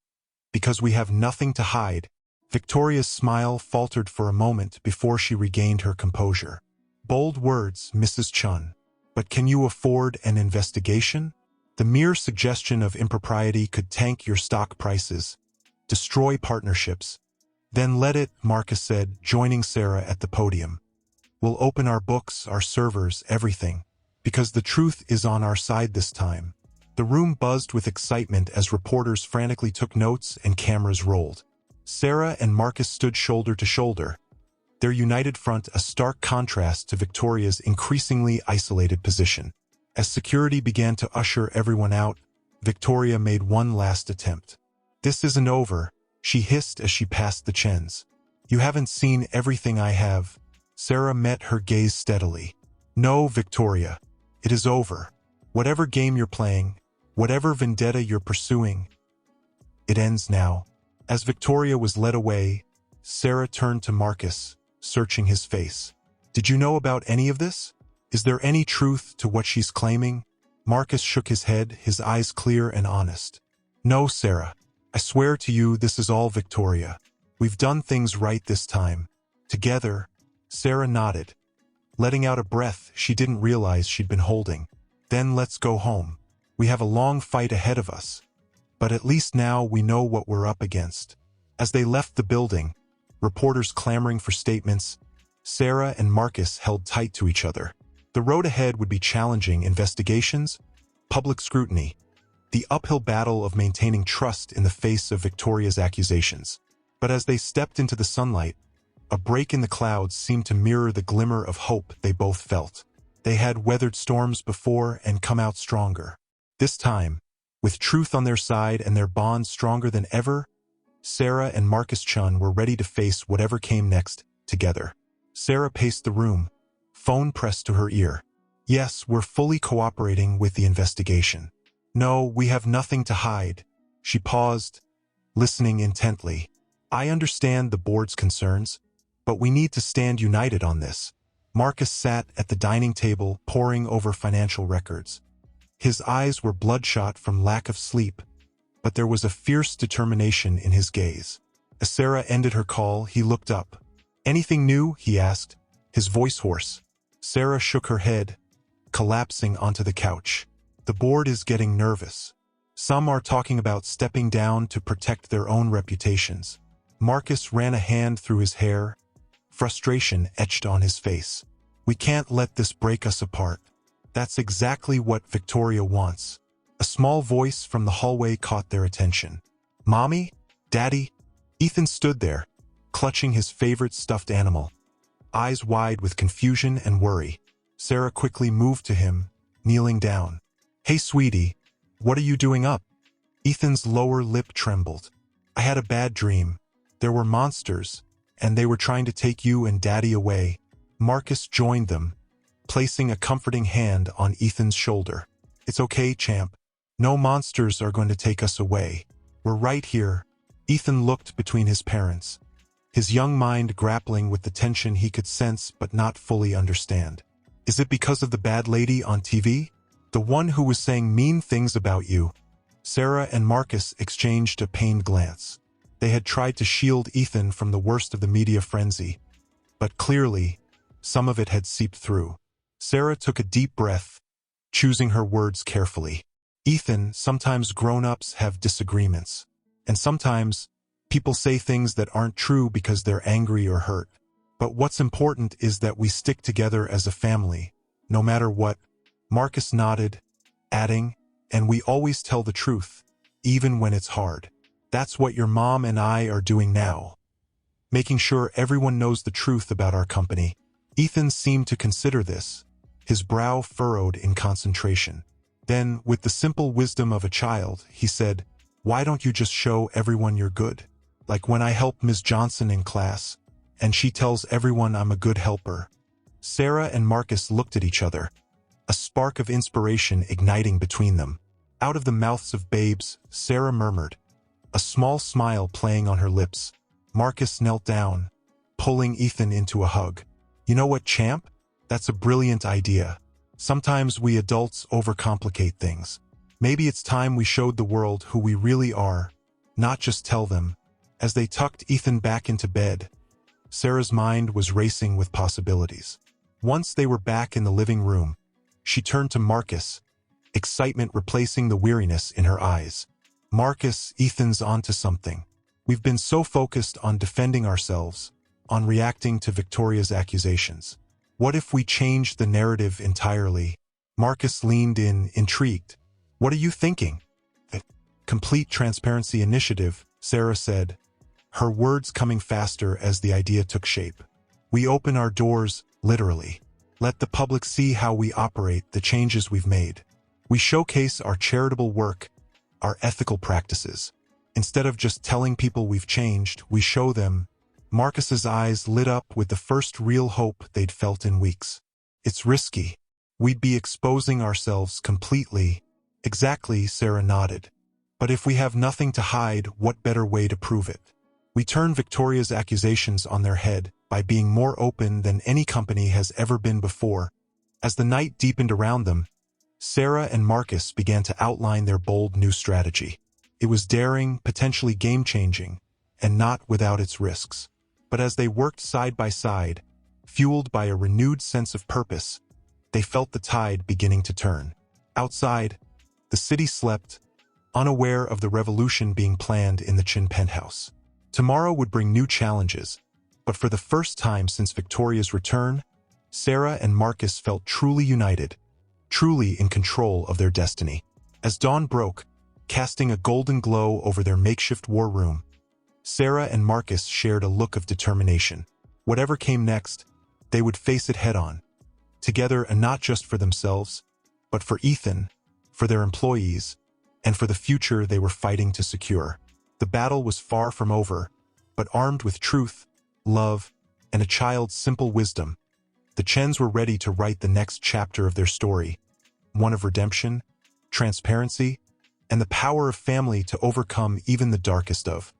Because we have nothing to hide." Victoria's smile faltered for a moment before she regained her composure. "Bold words, Mrs. Chun. But can you afford an investigation? The mere suggestion of impropriety could tank your stock prices, destroy partnerships." "Then let it," Marcus said, joining Sarah at the podium. "We'll open our books, our servers, everything. Because the truth is on our side this time." The room buzzed with excitement as reporters frantically took notes and cameras rolled. Sarah and Marcus stood shoulder to shoulder, their united front a stark contrast to Victoria's increasingly isolated position. As security began to usher everyone out, Victoria made one last attempt. "This isn't over," she hissed as she passed the Chens. "You haven't seen everything I have." Sarah met her gaze steadily. "No, Victoria. It is over. Whatever game you're playing, whatever vendetta you're pursuing, it ends now." As Victoria was led away, Sarah turned to Marcus, searching his face. "Did you know about any of this? Is there any truth to what she's claiming?" Marcus shook his head, his eyes clear and honest. "No, Sarah. I swear to you this is all Victoria. We've done things right this time. Together." Sarah nodded, letting out a breath she didn't realize she'd been holding. "Then let's go home. We have a long fight ahead of us. But at least now we know what we're up against." As they left the building, reporters clamoring for statements, Sarah and Marcus held tight to each other. The road ahead would be challenging: investigations, public scrutiny, the uphill battle of maintaining trust in the face of Victoria's accusations. But as they stepped into the sunlight, a break in the clouds seemed to mirror the glimmer of hope they both felt. They had weathered storms before and come out stronger. This time, with truth on their side and their bond stronger than ever, Sarah and Marcus Chun were ready to face whatever came next, together. Sarah paced the room, phone pressed to her ear. "Yes, we're fully cooperating with the investigation. No, we have nothing to hide. She paused, listening intently. I understand the board's concerns, but we need to stand united on this. Marcus sat at the dining table, poring over financial records. His eyes were bloodshot from lack of sleep, but there was a fierce determination in his gaze. As Sarah ended her call, he looked up. Anything new? He asked, his voice hoarse. Sarah shook her head, collapsing onto the couch. The board is getting nervous. Some are talking about stepping down to protect their own reputations. Marcus ran a hand through his hair, frustration etched on his face. We can't let this break us apart. That's exactly what Victoria wants. A small voice from the hallway caught their attention. Mommy? Daddy? Ethan stood there, clutching his favorite stuffed animal, eyes wide with confusion and worry. Sarah quickly moved to him, kneeling down. Hey, sweetie, what are you doing up? Ethan's lower lip trembled. I had a bad dream. There were monsters, and they were trying to take you and Daddy away. Marcus joined them, placing a comforting hand on Ethan's shoulder. It's okay, champ. No monsters are going to take us away. We're right here. Ethan looked between his parents, his young mind grappling with the tension he could sense but not fully understand. Is it because of the bad lady on TV? The one who was saying mean things about you? Sarah and Marcus exchanged a pained glance. They had tried to shield Ethan from the worst of the media frenzy, but clearly, some of it had seeped through. Sarah took a deep breath, choosing her words carefully. Ethan, sometimes grown-ups have disagreements, and sometimes people say things that aren't true because they're angry or hurt. But what's important is that we stick together as a family, no matter what. Marcus nodded, adding, and we always tell the truth, even when it's hard. That's what your mom and I are doing now, making sure everyone knows the truth about our company. Ethan seemed to consider this, his brow furrowed in concentration. Then, with the simple wisdom of a child, he said, why don't you just show everyone you're good? Like when I help Ms. Johnson in class, and she tells everyone I'm a good helper. Sarah and Marcus looked at each other, a spark of inspiration igniting between them. Out of the mouths of babes, Sarah murmured, a small smile playing on her lips. Marcus knelt down, pulling Ethan into a hug. You know what, champ? That's a brilliant idea. Sometimes we adults overcomplicate things. Maybe it's time we showed the world who we really are, not just tell them. As they tucked Ethan back into bed, Sarah's mind was racing with possibilities. Once they were back in the living room, she turned to Marcus, excitement replacing the weariness in her eyes. Marcus, Ethan's onto something. We've been so focused on defending ourselves, on reacting to Victoria's accusations. What if we changed the narrative entirely? Marcus leaned in, intrigued. What are you thinking? A complete transparency initiative, Sarah said, her words coming faster as the idea took shape. We open our doors, literally. Let the public see how we operate, the changes we've made. We showcase our charitable work, our ethical practices. Instead of just telling people we've changed, we show them. Marcus's eyes lit up with the first real hope they'd felt in weeks. It's risky. We'd be exposing ourselves completely. Exactly, Sarah nodded. But if we have nothing to hide, what better way to prove it? We turn Victoria's accusations on their head by being more open than any company has ever been before. As the night deepened around them, Sarah and Marcus began to outline their bold new strategy. It was daring, potentially game-changing, and not without its risks. But as they worked side by side, fueled by a renewed sense of purpose, they felt the tide beginning to turn. Outside, the city slept, unaware of the revolution being planned in the Chin penthouse. Tomorrow would bring new challenges, but for the first time since Victoria's return, Sarah and Marcus felt truly united, truly in control of their destiny. As dawn broke, casting a golden glow over their makeshift war room, Sarah and Marcus shared a look of determination. Whatever came next, they would face it head-on, together, and not just for themselves, but for Ethan, for their employees, and for the future they were fighting to secure. The battle was far from over, but armed with truth, love, and a child's simple wisdom, the Chens were ready to write the next chapter of their story, one of redemption, transparency, and the power of family to overcome even the darkest of